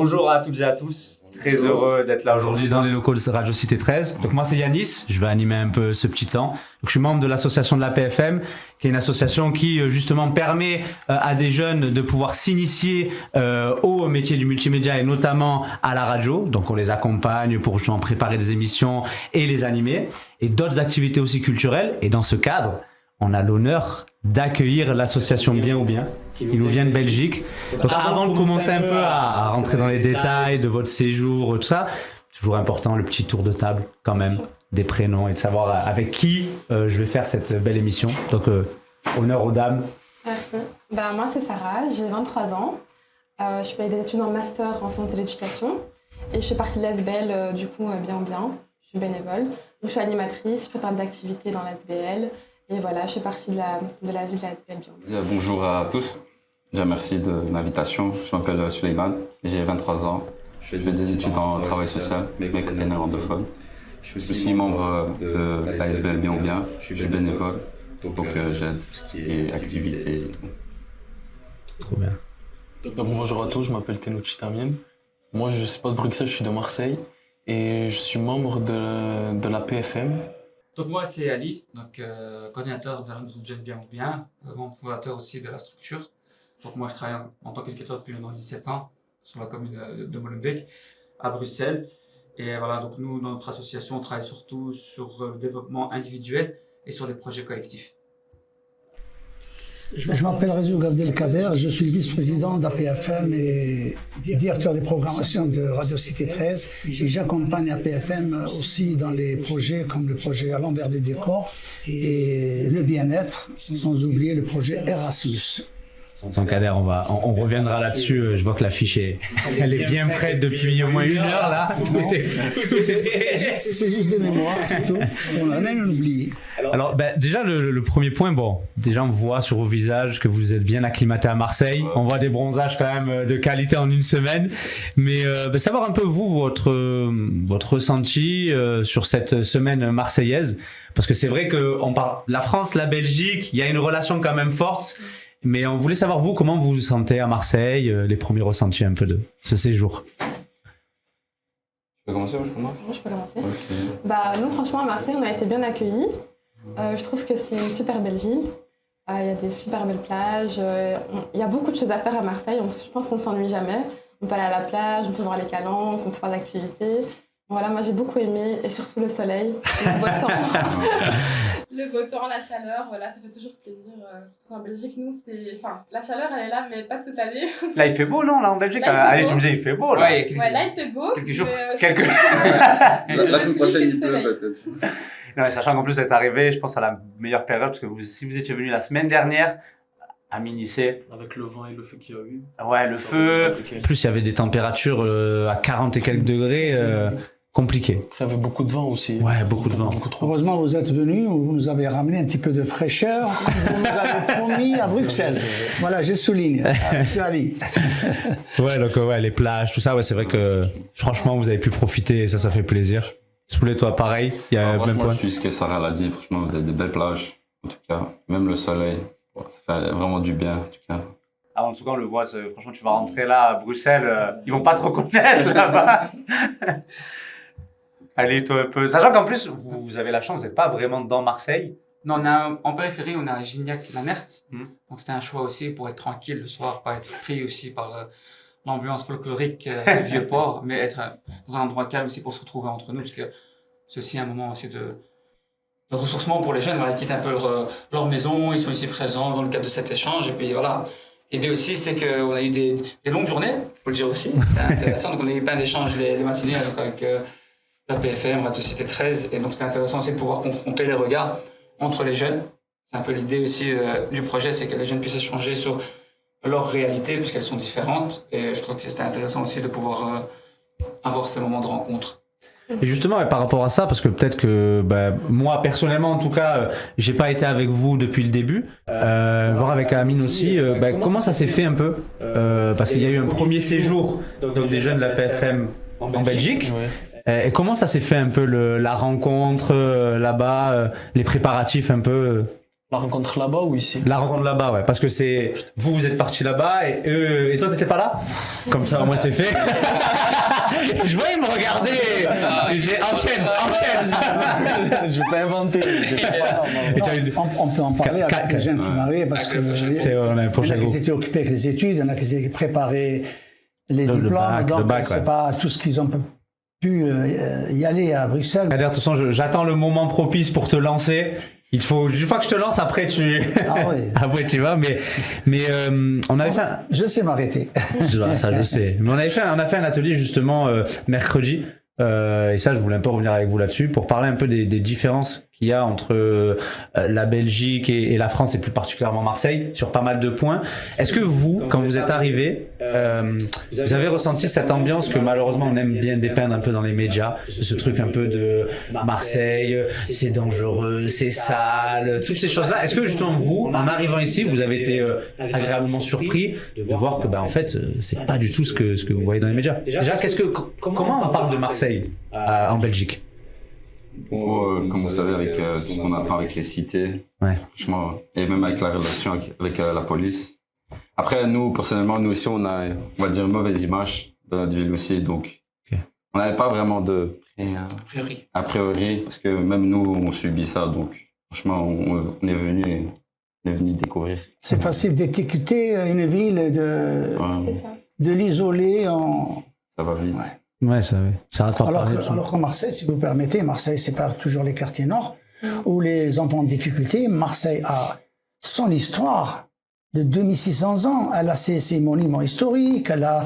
Bonjour à toutes et à tous. Très heureux d'être là aujourd'hui dans les locaux de Radio Cité 13. Donc moi c'est Yanis, je vais animer un peu ce petit temps. Donc, je suis membre de l'association de la PFM, qui est une association qui justement permet à des jeunes de pouvoir s'initier au métier du multimédia et notamment à la radio. Donc on les accompagne pour justement préparer des émissions et les animer. Et d'autres activités aussi culturelles. Et dans ce cadre, on a l'honneur d'accueillir l'association Bien ou Bien, qui nous vient de Belgique. Donc avant de commencer un peu à rentrer dans les détails de votre séjour, tout ça, toujours important le petit tour de table quand même, des prénoms et de savoir avec qui je vais faire cette belle émission. Donc honneur aux dames. Merci. Moi c'est Sarah, j'ai 23 ans. Je fais des études en master en sciences de l'éducation et je fais partie de l'ASBL du coup Bien ou Bien. Je suis bénévole. Donc, je suis animatrice, je prépare des activités dans l'ASBL. Et voilà, je fais partie de la vie de l'ASBL. Bonjour à tous. Déjà, merci de l'invitation. Je m'appelle Suleiman, j'ai 23 ans. Je fais des études en travail social, mais côté néerlandophone. Je suis aussi membre de l'ASBL Bien ou Bien. Je suis bénévole, donc j'aide tout ce qui est activité et tout. Trop bien. Bonjour à tous, je m'appelle Tenouchi Tamien. Moi, je ne suis pas de Bruxelles, je suis de Marseille. Et je suis membre de la PFM. Donc moi c'est Ali, coordinateur de la maison de jeunes Bien ou Bien, membre fondateur aussi de la structure. Donc moi je travaille en tant qu'éducateur depuis maintenant 17 ans sur la commune de Molenbeek à Bruxelles. Et voilà, donc nous dans notre association on travaille surtout sur le développement individuel et sur des projets collectifs. Je m'appelle Rezou Abdelkader, je suis le vice-président de la PFM et directeur des programmations de Radio Cité 13. Et j'accompagne la PFM aussi dans les projets comme le projet à l'envers du décor et le bien-être, sans oublier le projet Erasmus. Sans Kader, on reviendra là-dessus. Je vois que la fiche elle est bien prête depuis au moins 1 heure là. C'est juste des mémoires, c'est tout. On a rien oublié. Alors déjà le premier point, déjà on voit sur vos visages que vous êtes bien acclimatés à Marseille. On voit des bronzages quand même de qualité en 1 semaine. Mais savoir un peu vous, votre ressenti sur cette semaine marseillaise. Parce que c'est vrai qu'on parle la France, la Belgique, il y a une relation quand même forte. Mais on voulait savoir, vous, comment vous vous sentez à Marseille, les premiers ressentis un peu de ce séjour. Tu peux commencer ou je commence ? Je peux commencer. Okay. Nous, franchement, à Marseille, on a été bien accueillis. Je trouve que c'est une super belle ville. Il y a des super belles plages. Il y a beaucoup de choses à faire à Marseille. Je pense qu'on ne s'ennuie jamais. On peut aller à la plage, on peut voir les calanques, on peut faire des activités. Voilà, moi j'ai beaucoup aimé, et surtout le soleil, le beau temps. Le beau temps, la chaleur, voilà, ça fait toujours plaisir. En Belgique, nous, la chaleur, elle est là, mais pas toute l'année. Là, il fait beau, non, là, en Belgique? Allez, tu me dis, il fait beau, là. Ouais, là, il fait beau. Quelques jours. La semaine prochaine, il pleut, peut-être. Non, mais sachant qu'en plus, vous êtes arrivé, je pense, à la meilleure période, parce que si vous étiez venu la semaine dernière, à Minicé. Avec le vent et le feu qu'il y a eu. Ouais, le feu. En plus, il y avait des températures à 40 et quelques degrés. Compliqué. Il y avait beaucoup de vent aussi. Ouais, beaucoup de vent. Heureusement, vous êtes venus, vous nous avez ramené un petit peu de fraîcheur. Vous nous avez promis à Bruxelles. Voilà, je souligne. Monsieur Ali. Ouais, les plages, tout ça, ouais, c'est vrai que franchement, vous avez pu profiter et ça fait plaisir. Soulé, toi, pareil. Il y a même franchement, point. je suis ce que Sarah l'a dit. Franchement, vous avez des belles plages. En tout cas, même le soleil. Ça fait vraiment du bien, en tout cas. Ah, en tout cas, on le voit. Franchement, tu vas rentrer là à Bruxelles, ils vont pas te reconnaître là-bas. Allez, toi un peu. Sachant qu'en plus, vous avez la chance, vous n'êtes pas vraiment dans Marseille. Non, en périphérie on a Gignac-la-Merte. Donc c'était un choix aussi pour être tranquille le soir, pas être pris aussi par l'ambiance folklorique du Vieux-Port, mais être dans un endroit calme aussi pour se retrouver entre nous, parce que c'est aussi un moment aussi de ressourcement pour les jeunes. Voilà, ils quittent un peu leur maison, ils sont ici présents dans le cadre de cet échange, et puis voilà. L'idée aussi, c'est qu'on a eu des longues journées, faut le dire aussi, c'est intéressant. Donc on a eu plein d'échanges les matinées avec la PFM, Radio Cité 13, et donc c'était intéressant aussi de pouvoir confronter les regards entre les jeunes. C'est un peu l'idée aussi du projet, c'est que les jeunes puissent échanger sur leur réalité, puisqu'elles sont différentes, et je trouve que c'était intéressant aussi de pouvoir avoir ces moments de rencontre. Et justement, par rapport à ça, parce que peut-être que moi personnellement en tout cas, j'ai pas été avec vous depuis le début, voir avec Amine aussi, comment ça s'est fait un peu, parce qu'il y a eu un premier séjour donc des jeunes de la PFM en Belgique. Et comment ça s'est fait un peu la rencontre là-bas, les préparatifs un peu La rencontre là-bas ou ici? La rencontre là-bas, ouais, parce que c'est vous êtes partis là-bas et toi t'étais pas là. Comme ça, moi c'est fait. Je vois, il me regardait. Il disait enchaîne. Je vais pas inventer. Et tu as eu- On peut en parler avec les jeunes qui m'arrivent parce que C'est on a un il y en prochain a qui groupe. s'étaient occupés avec les études, il y en a qui s'étaient préparés les Le diplômes, bac, donc le bac, c'est ouais. pas tout ce qu'ils ont pu y aller à Bruxelles. Kader, de toute façon, j'attends le moment propice pour te lancer. Il faut, une fois que je te lance, après tu, Ah oui. après tu vas. Mais on avait fait, Je sais m'arrêter. ça je sais. Mais on a fait un atelier justement mercredi. Et ça, je voulais un peu revenir avec vous là-dessus pour parler un peu des différences qu'il y a entre la Belgique et la France et plus particulièrement Marseille sur pas mal de points. Est-ce que vous, quand vous êtes arrivé, vous avez ressenti cette ambiance que malheureusement on aime bien dépeindre un peu dans les médias, ce truc un peu de Marseille, c'est dangereux, c'est sale, toutes ces choses-là. Est-ce que justement vous, en arrivant ici, vous avez été agréablement surpris de voir que en fait c'est pas du tout ce que vous voyez dans les médias. Déjà, comment on parle de Marseille en Belgique? Comme vous savez, avec tout ce qu'on attend avec les cités, Ouais. franchement, et même avec la relation avec la police. Après, nous, personnellement, nous aussi, on a, on va dire, une mauvaise image de notre ville aussi, donc Ok. on n'avait pas vraiment de A priori. a priori, parce que même nous, on subit ça, donc franchement, on est venu découvrir. C'est facile d'étiqueter une ville, Ouais, C'est ça. de l'isoler en... ça va vite. Ouais. Ouais, ça arrête pas de parler de ça. Alors qu'en Marseille, si vous permettez, Marseille sépare toujours les quartiers nord, où les enfants en difficulté. Marseille a son histoire de 2600 ans. Elle a ses monuments historiques, elle a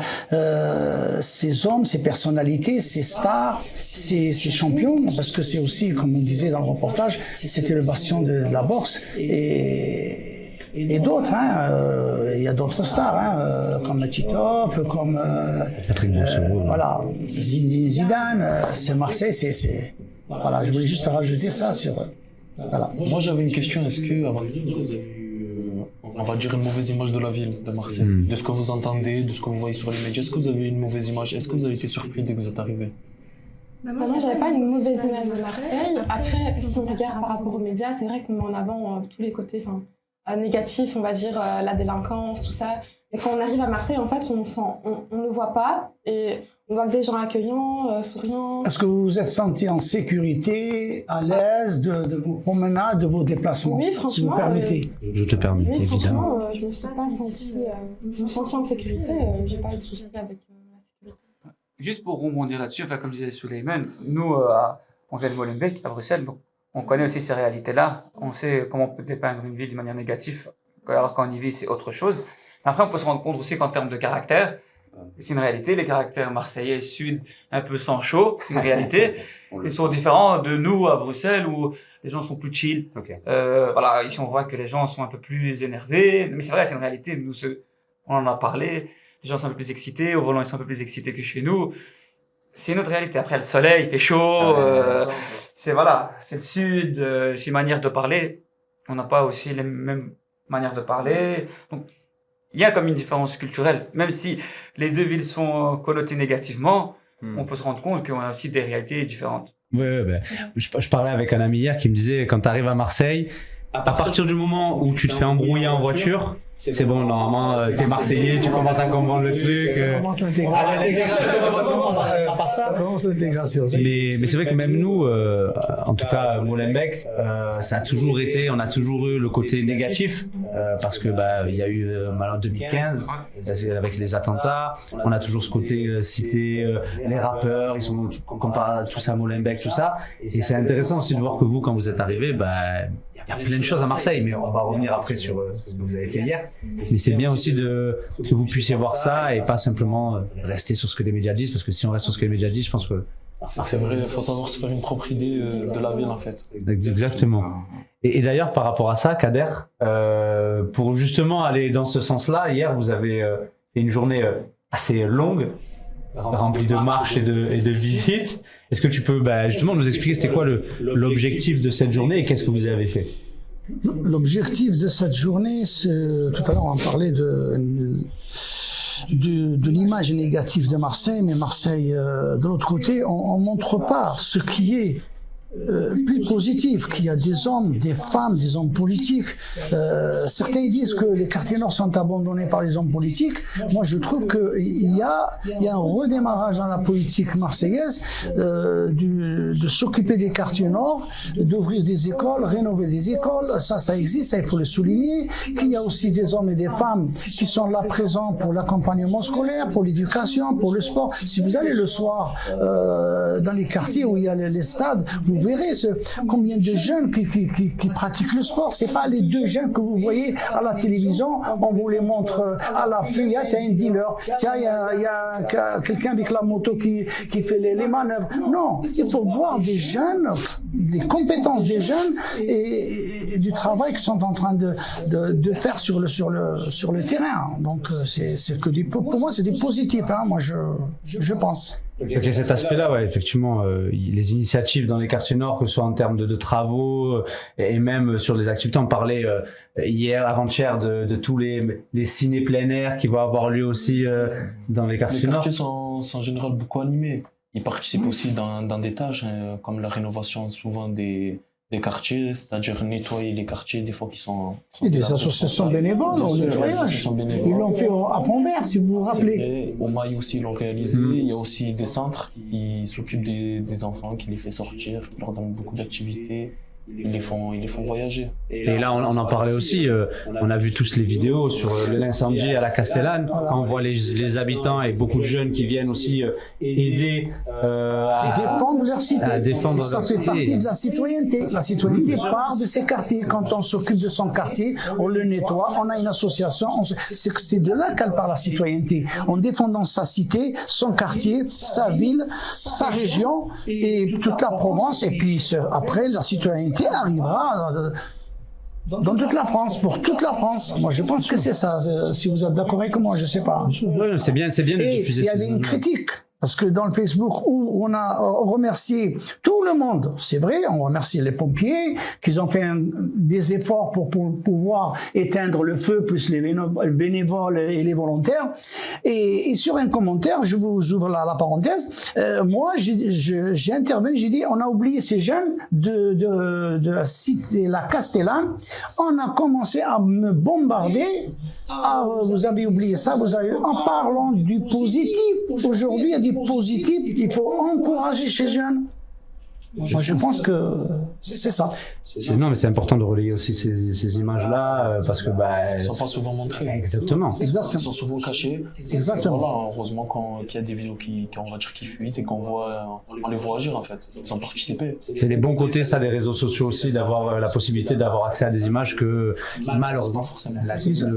ses hommes, ses personnalités, ses stars, ses champions, parce que c'est aussi, comme on disait dans le reportage, c'était le bastion de la boxe. Et d'autres, il y a d'autres stars, comme Titov, comme Patrick Bourseau, voilà, Zidane, c'est Marseille, voilà, je voulais juste rajouter ça sur voilà. Moi, j'avais une question. Est-ce que, avant tout, vous avez eu, on va dire, une mauvaise image de la ville de Marseille? De ce que vous entendez, de ce que vous voyez sur les médias? Est-ce que vous avez eu une mauvaise image? Est-ce que vous avez été surpris dès que vous êtes arrivé? Moi, j'avais pas une mauvaise image de Marseille. Après, si on regarde par rapport aux médias, c'est vrai qu'on met en avant tous les côtés négatifs, on va dire la délinquance, tout ça. Mais quand on arrive à Marseille, en fait, on ne le voit pas et on voit que des gens accueillants, souriants. Est-ce que vous vous êtes senti en sécurité, à l'aise de vos promenades, de vos déplacements? Oui, si vous franchement, permettez. Je te permets, Oui, évidemment. franchement, je me suis pas sentie, je me sentis en sécurité. J'ai pas eu de soucis avec la sécurité. Juste pour rebondir là-dessus, comme disait Suleiman, nous, on vient de Molenbeek, à Bruxelles, donc on connaît aussi ces réalités-là. On sait comment on peut dépeindre une ville de manière négative, alors quand on y vit, c'est autre chose. Mais après, on peut se rendre compte aussi qu'en termes de caractère, c'est une réalité. Les caractères marseillais, sud, un peu sans chaud, c'est une réalité. Ils sont différents de nous à Bruxelles où les gens sont plus chill. Voilà, ici on voit que les gens sont un peu plus énervés. Mais c'est vrai, c'est une réalité. Nous, on en a parlé. Les gens sont un peu plus excités. Au volant, ils sont un peu plus excités que chez nous. C'est une autre réalité. Après, le soleil, il fait chaud. C'est le sud. C'est une manière de parler. On n'a pas aussi les mêmes manières de parler. Donc, il y a comme une différence culturelle. Même si les deux villes sont connotées négativement, on peut se rendre compte qu'on a aussi des réalités différentes. Ouais, je parlais avec un ami hier qui me disait, quand tu arrives à Marseille, à partir du moment où tu te fais embrouiller en voiture, c'est bon, normalement, t'es Marseillais, tu commences à comprendre le truc. Ça commence l'intégration. Ça commence l'intégration. Mais c'est vrai que même nous, en tout cas Molenbeek, ça a toujours été, on a toujours eu le côté négatif parce que il y a eu en 2015 avec les attentats, on a toujours ce côté cité, les rappeurs, ils sont comparés tous à Molenbeek, tout ça. Et c'est intéressant aussi de voir que vous, quand vous êtes arrivés, il y a plein de choses à Marseille, mais on va revenir après sur ce que vous avez fait hier. Mais c'est bien aussi que vous puissiez voir ça et pas simplement rester sur ce que les médias disent, parce que si on reste sur ce que les médias disent, je pense que... C'est vrai, il faut savoir se faire une propre idée de la ville en fait. Exactement. Et d'ailleurs, par rapport à ça, Kader, pour justement aller dans ce sens-là, hier, vous avez fait une journée assez longue, remplie de marches et de visites. Est-ce que tu peux justement nous expliquer c'était quoi l'objectif de cette journée et qu'est-ce que vous avez fait? L'objectif de cette journée, tout à l'heure on parlait de l'image négative de Marseille, mais Marseille, de l'autre côté, on montre pas ce qui est plus positive, qu'il y a des hommes, des femmes, des hommes politiques. Certains disent que les quartiers nord sont abandonnés par les hommes politiques. Moi, je trouve qu'il y a un redémarrage dans la politique marseillaise de s'occuper des quartiers nord, d'ouvrir des écoles, rénover des écoles. Ça existe, ça il faut le souligner. Qu'il y a aussi des hommes et des femmes qui sont là présents pour l'accompagnement scolaire, pour l'éducation, pour le sport. Si vous allez le soir dans les quartiers où il y a les stades, vous verrez combien de jeunes qui pratiquent le sport. C'est pas les 2 jeunes que vous voyez à la télévision, on vous les montre à l'affût. Tiens, un dealer, tiens, il y a quelqu'un avec la moto qui fait les manœuvres. Non, il faut voir des jeunes, des compétences des jeunes et du travail qu'ils sont en train de faire sur le terrain. Donc c'est que pour moi c'est du positif, hein, moi je pense. Ok, cet aspect-là, ouais, effectivement, les initiatives dans les quartiers nord, que ce soit en termes de travaux et même sur les activités, on parlait hier, avant-hier, de tous les ciné plein air qui vont avoir lieu aussi dans les quartiers nord. Les quartiers sont en général beaucoup animés. Ils participent aussi dans des tâches comme la rénovation souvent des quartiers, c'est-à-dire nettoyer les quartiers des fois qui sont et des associations bénévoles au nettoyage. Ils l'ont fait à Fond-Vert, si vous vous rappelez. Au Mail aussi, ils l'ont réalisé. Il y a aussi des centres qui s'occupent des enfants, qui les font sortir, qui leur donnent beaucoup d'activités. Ils les font voyager. Et là, on en parlait aussi. On a vu tous les vidéos sur l'incendie à la Castellane. On voit les habitants et beaucoup de jeunes qui viennent aussi aider à défendre leur cité. Ça fait partie de la citoyenneté. La citoyenneté part de ses quartiers. Quand on s'occupe de son quartier, on le nettoie, on a une association. C'est de là qu'elle part la citoyenneté. En défendant sa cité, son quartier, sa ville, sa région et toute la Provence. Et puis après, la citoyenneté arrivera dans toute la France, pour toute la France. Moi, je pense que c'est ça. Si vous êtes d'accord avec moi, je sais pas. Ouais, c'est bien de diffuser. Et il y avait une critique. Parce que dans le Facebook où on a remercié tout le monde, c'est vrai, on remercie les pompiers, qu'ils ont fait des efforts pour pouvoir éteindre le feu, plus les bénévoles et les volontaires. Et sur un commentaire, je vous ouvre la parenthèse, moi j'ai intervenu, j'ai dit, on a oublié ces jeunes de la cité, la Castellane, on a commencé à me bombarder. Ah, vous avez oublié ça, en parlant du positif. Aujourd'hui, il y a du positif, il faut encourager ces jeunes. Moi, je pense que c'est ça. Non, mais c'est important de relayer aussi ces images-là, parce que ils sont pas souvent montrés. Exactement. Ils sont souvent cachés. Exactement. Voilà, heureusement qu'il y a des vidéos qui on va dire qui fuitent et on les voit agir en fait. Ils ont participé. C'est les bons côtés, ça, des réseaux sociaux aussi, d'avoir la possibilité d'avoir accès à des images que malheureusement forcément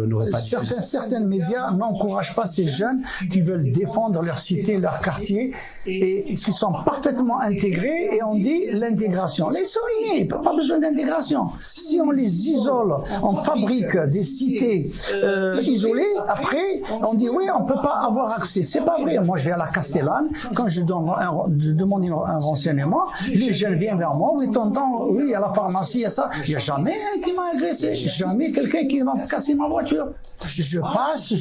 n'aurait pas. Certains médias n'encouragent pas ces jeunes qui veulent défendre leur cité, leur quartier et qui sont parfaitement intégrés, et on dit l'intégration. Les souligner, pas besoin d'intégration. Si on les isole, on fabrique des cités isolées, après on dit oui, on peut pas avoir accès. C'est pas vrai. Moi je vais à la Castellane, quand je demande un renseignement, les jeunes viennent vers moi, oui tonton, oui il y a la pharmacie, il y a ça. Il n'y a jamais un qui m'a agressé, jamais quelqu'un qui m'a cassé ma voiture. Je passe,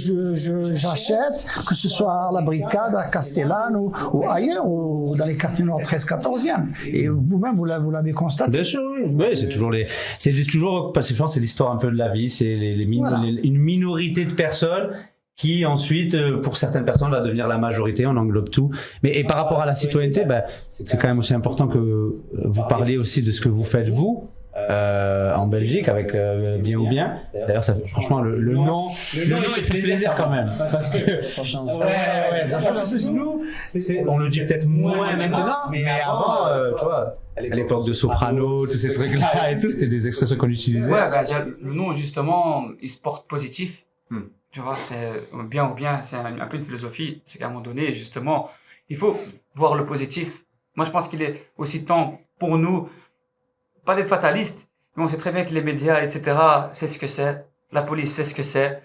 j'achète, que ce soit à la Bricade, à Castellane ou ailleurs, ou dans les quartiers nord 13-14e. Et vous-même, vous l'avez constaté. Bien sûr, oui. Ouais, c'est toujours, parce que je pense que c'est l'histoire un peu de la vie, c'est une minorité de personnes qui ensuite, pour certaines personnes, va devenir la majorité, on englobe tout. Et par rapport à la citoyenneté, c'est quand même aussi important que vous parliez aussi de ce que vous faites vous. En Belgique avec Bien ou Bien. D'ailleurs, franchement, le nom, il fait plaisir quand même. Parce que ça change. Ouais, ça change. En plus, nous, on le dit peut-être moins maintenant, mais avant, tu vois, à l'époque de Soprano, tous ces trucs-là et tout, c'était des expressions qu'on utilisait. Ouais, le nom, justement, il se porte positif. Tu vois, c'est Bien ou Bien, c'est un peu une philosophie. C'est qu'à un moment donné, justement, il faut voir le positif. Moi, je pense qu'il est aussi temps pour nous, pas d'être fataliste, mais on sait très bien que les médias, etc., c'est ce que c'est. La police, c'est ce que c'est.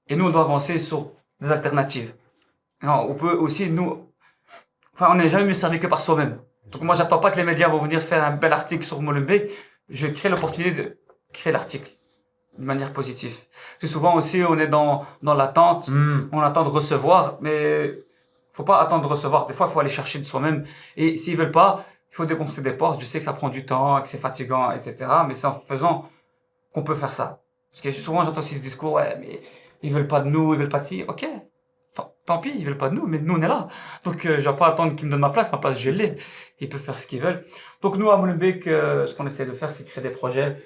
Et nous, on doit avancer sur des alternatives. Non, on peut aussi, on n'est jamais mieux servi que par soi-même. Donc moi, j'attends pas que les médias vont venir faire un bel article sur Molenbeek. Je crée l'opportunité de créer l'article de manière positive. Parce que souvent aussi, on est dans l'attente, on attend de recevoir, mais faut pas attendre de recevoir. Des fois, il faut aller chercher de soi-même. Et s'ils veulent pas, il faut défoncer des portes. Je sais que ça prend du temps, que c'est fatigant, etc. Mais c'est en faisant qu'on peut faire ça. Parce que souvent, j'entends aussi ce discours, ouais, mais ils veulent pas de nous, ils veulent pas de ci. Ok, tant pis, ils veulent pas de nous, mais nous, on est là. Donc, je vais pas attendre qu'ils me donnent ma place, je l'ai. Ils peuvent faire ce qu'ils veulent. Donc, nous, à Molenbeek, ce qu'on essaie de faire, c'est créer des projets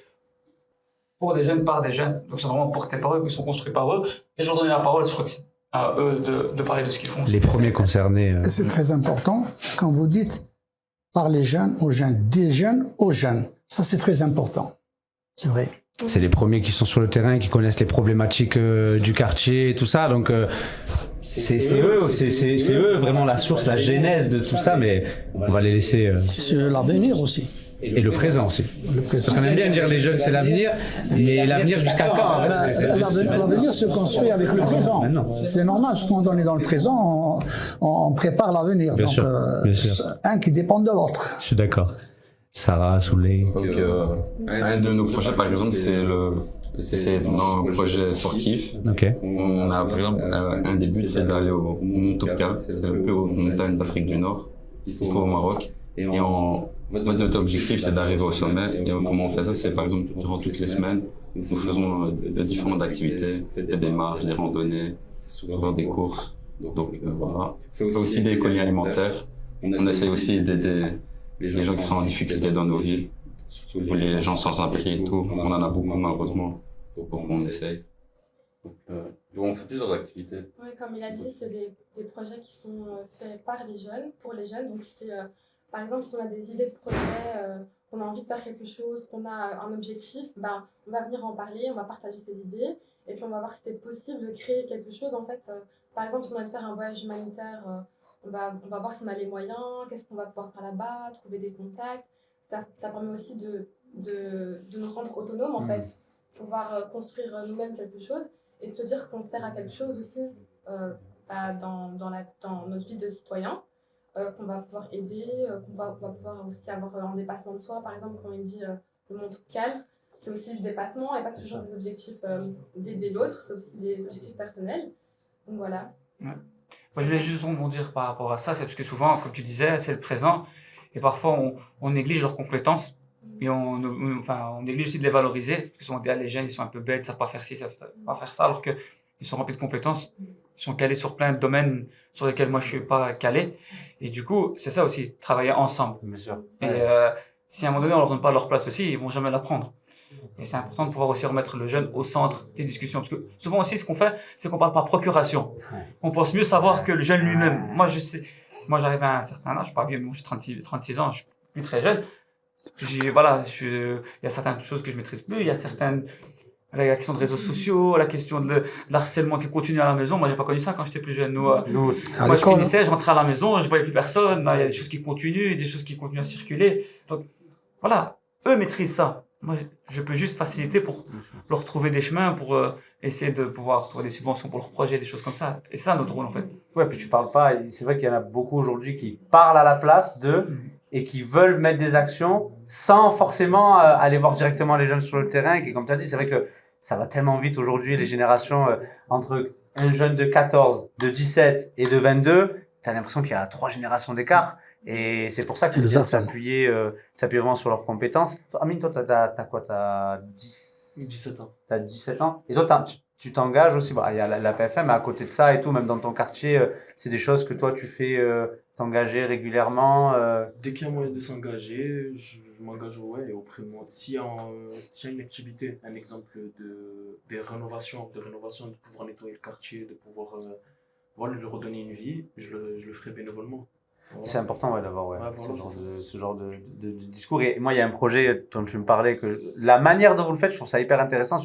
pour des jeunes, par des jeunes. Donc, c'est vraiment porté par eux, qui sont construits par eux. Et je leur donne la parole, je crois que c'est à eux de parler de ce qu'ils font. Les premiers concernés. C'est très important quand vous dites par les jeunes aux jeunes, des jeunes aux jeunes. Ça, c'est très important. C'est vrai. C'est les premiers qui sont sur le terrain, qui connaissent les problématiques du quartier et tout ça. Donc, c'est eux vraiment la source, la genèse de tout ça, mais on va les laisser. C'est l'avenir aussi. Et le présent aussi. Le présent. Parce qu'on aime bien dire les jeunes, c'est l'avenir, mais l'avenir jusqu'à quand hein? L'avenir se construit avec le présent. C'est normal, surtout quand on est dans le présent, on prépare l'avenir. Bien Donc, sûr, bien sûr. Un qui dépend de l'autre. Je suis d'accord. Sarah, Souley. Donc, un de nos projets, par exemple, c'est un projet sportif. Ok. On a, par exemple, un des buts, c'est d'aller au Mont Toubkal. C'est la plus haute montagne d'Afrique du Nord, qui se trouve au Maroc. Et notre objectif, c'est d'arriver au sommet. Et comment on fait ça? C'est, par exemple, durant toutes les semaines, nous faisons de différentes activités, des marches, des randonnées, souvent des courses. Donc, voilà. On fait aussi des colliers alimentaires. On essaie aussi d'aider les gens qui sont en difficulté dans nos villes, ou les gens sans abri et tout. On en a beaucoup, malheureusement. Donc, on essaye. Donc, on fait plusieurs activités. Oui, comme il a dit, c'est des projets qui sont faits par les jeunes, pour les jeunes. Donc, c'est, par exemple, si on a des idées de projets, qu'on a envie de faire quelque chose, qu'on a un objectif, ben, on va venir en parler, on va partager ses idées, et puis on va voir si c'est possible de créer quelque chose. En fait, par exemple, si on a envie de faire un voyage humanitaire, on va voir si on a les moyens, qu'est-ce qu'on va pouvoir faire là-bas, trouver des contacts. Ça permet aussi de nous rendre autonomes, en fait, pouvoir construire nous-mêmes quelque chose et de se dire qu'on sert à quelque chose aussi dans notre vie de citoyen, qu'on va pouvoir aider, qu'on va pouvoir aussi avoir un dépassement de soi. Par exemple, quand il dit le Mont Toubkal, c'est aussi du dépassement et pas toujours des objectifs d'aider l'autre, c'est aussi des objectifs personnels. Donc voilà. Ouais. Moi, je voulais juste rebondir par rapport à ça, c'est parce que souvent, comme tu disais, c'est le présent, et parfois on néglige leurs compétences, et on néglige aussi de les valoriser, parce que souvent les jeunes, ils sont un peu bêtes, ils savent pas faire ci, ils savent pas faire ça, alors qu'ils sont remplis de compétences, ils sont calés sur plein de domaines sur lesquels moi je suis pas calé, et du coup, c'est ça aussi, travailler ensemble. Bien sûr. Et si à un moment donné on leur donne pas leur place aussi, ils vont jamais la prendre. Et c'est important de pouvoir aussi remettre le jeune au centre des discussions. Parce que souvent aussi, ce qu'on fait, c'est qu'on parle par procuration. On pense mieux savoir que le jeune lui-même. Moi, je sais, moi, j'arrive à un certain âge, je suis pas vieux, mais moi, j'ai 36 ans, je suis plus très jeune. Il y a certaines choses que je maîtrise plus, il y a la question de réseaux sociaux, la question de l'harcèlement qui continue à la maison. Moi, j'ai pas connu ça quand j'étais plus jeune. Moi, je finissais, je rentrais à la maison, je voyais plus personne. Il y a des choses qui continuent, des choses qui continuent à circuler. Donc, voilà. Eux maîtrisent ça. Moi, je peux juste faciliter pour leur trouver des chemins, pour essayer de pouvoir trouver des subventions pour leurs projets, des choses comme ça. Et c'est ça notre rôle, en fait. Ouais, puis tu parles pas. C'est vrai qu'il y en a beaucoup aujourd'hui qui parlent à la place d'eux et qui veulent mettre des actions sans forcément aller voir directement les jeunes sur le terrain. Et comme tu as dit, c'est vrai que ça va tellement vite aujourd'hui, les générations entre un jeune de 14, de 17 et de 22, tu as l'impression qu'il y a 3 générations d'écart. Et c'est pour ça que c'est bien de s'appuyer vraiment sur leurs compétences. Amine, toi, t'as quoi? T'as 17 ans. T'as 17 ans. Et toi, tu t'engages aussi. Il y a la PFM, mais à côté de ça et tout, même dans ton quartier, c'est des choses que toi, tu fais t'engager régulièrement. Dès qu'il y a moyen de s'engager, je m'engage auprès de moi. S'il y a une activité, un exemple de rénovation, de pouvoir nettoyer le quartier, de pouvoir lui redonner une vie, je le ferai bénévolement. Voilà. C'est important d'avoir ce genre de discours. Et moi, il y a un projet dont tu me parlais, que la manière dont vous le faites, je trouve ça hyper intéressant.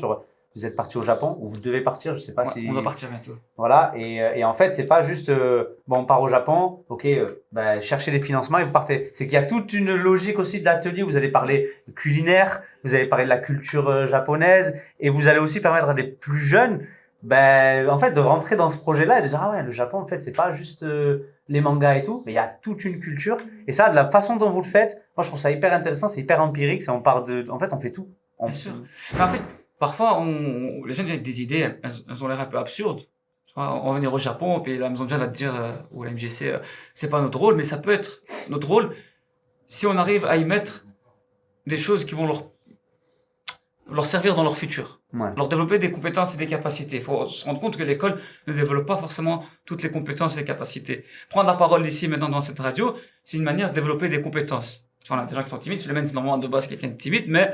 Vous êtes parti au Japon, ou vous devez partir, je sais pas si... On va partir bientôt. Voilà, et en fait, c'est pas juste, on part au Japon, ok, cherchez des financements et vous partez. C'est qu'il y a toute une logique aussi d'atelier, vous allez parler culinaire, vous allez parler de la culture japonaise, et vous allez aussi permettre à des plus jeunes, en fait, de rentrer dans ce projet-là et de dire, ah ouais, le Japon, en fait, c'est pas juste les mangas et tout, mais il y a toute une culture. Et ça, de la façon dont vous le faites, moi, je trouve ça hyper intéressant, c'est hyper empirique, en fait, on fait tout. Bien sûr. Mais en fait, parfois, les jeunes viennent avec des idées, elles ont l'air un peu absurdes. On va venir au Japon, puis la maison de jeunes va te dire, ou la MJC, c'est pas notre rôle, mais ça peut être notre rôle. si on arrive à y mettre des choses qui vont leur servir dans leur futur, leur développer des compétences et des capacités. Il faut se rendre compte que l'école ne développe pas forcément toutes les compétences et les capacités. Prendre la parole ici maintenant dans cette radio, c'est une manière de développer des compétences. Tu vois, on a des gens qui sont timides, Souleymane c'est normalement de base quelqu'un de timide, mais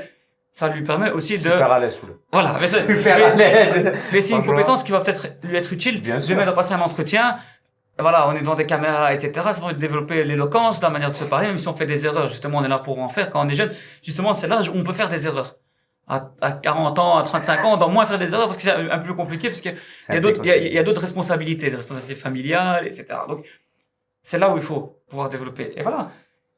ça lui permet aussi de... Super à l'aise, Souley. Voilà, mais Super à l'aise. Mais c'est une compétence qui va peut-être lui être utile, Bien sûr. demain de passer un entretien. Voilà, on est devant des caméras, etc. Ça va développer l'éloquence, la manière de se parler, même si on fait des erreurs. Justement, on est là pour en faire. Quand on est jeune, justement, c'est l'âge où on peut faire des erreurs. À 40 ans, à 35 ans, on doit moins faire des erreurs parce que c'est un peu plus compliqué, parce qu'il y a d'autres responsabilités, des responsabilités familiales, etc. Donc, c'est là où il faut pouvoir développer. Et voilà.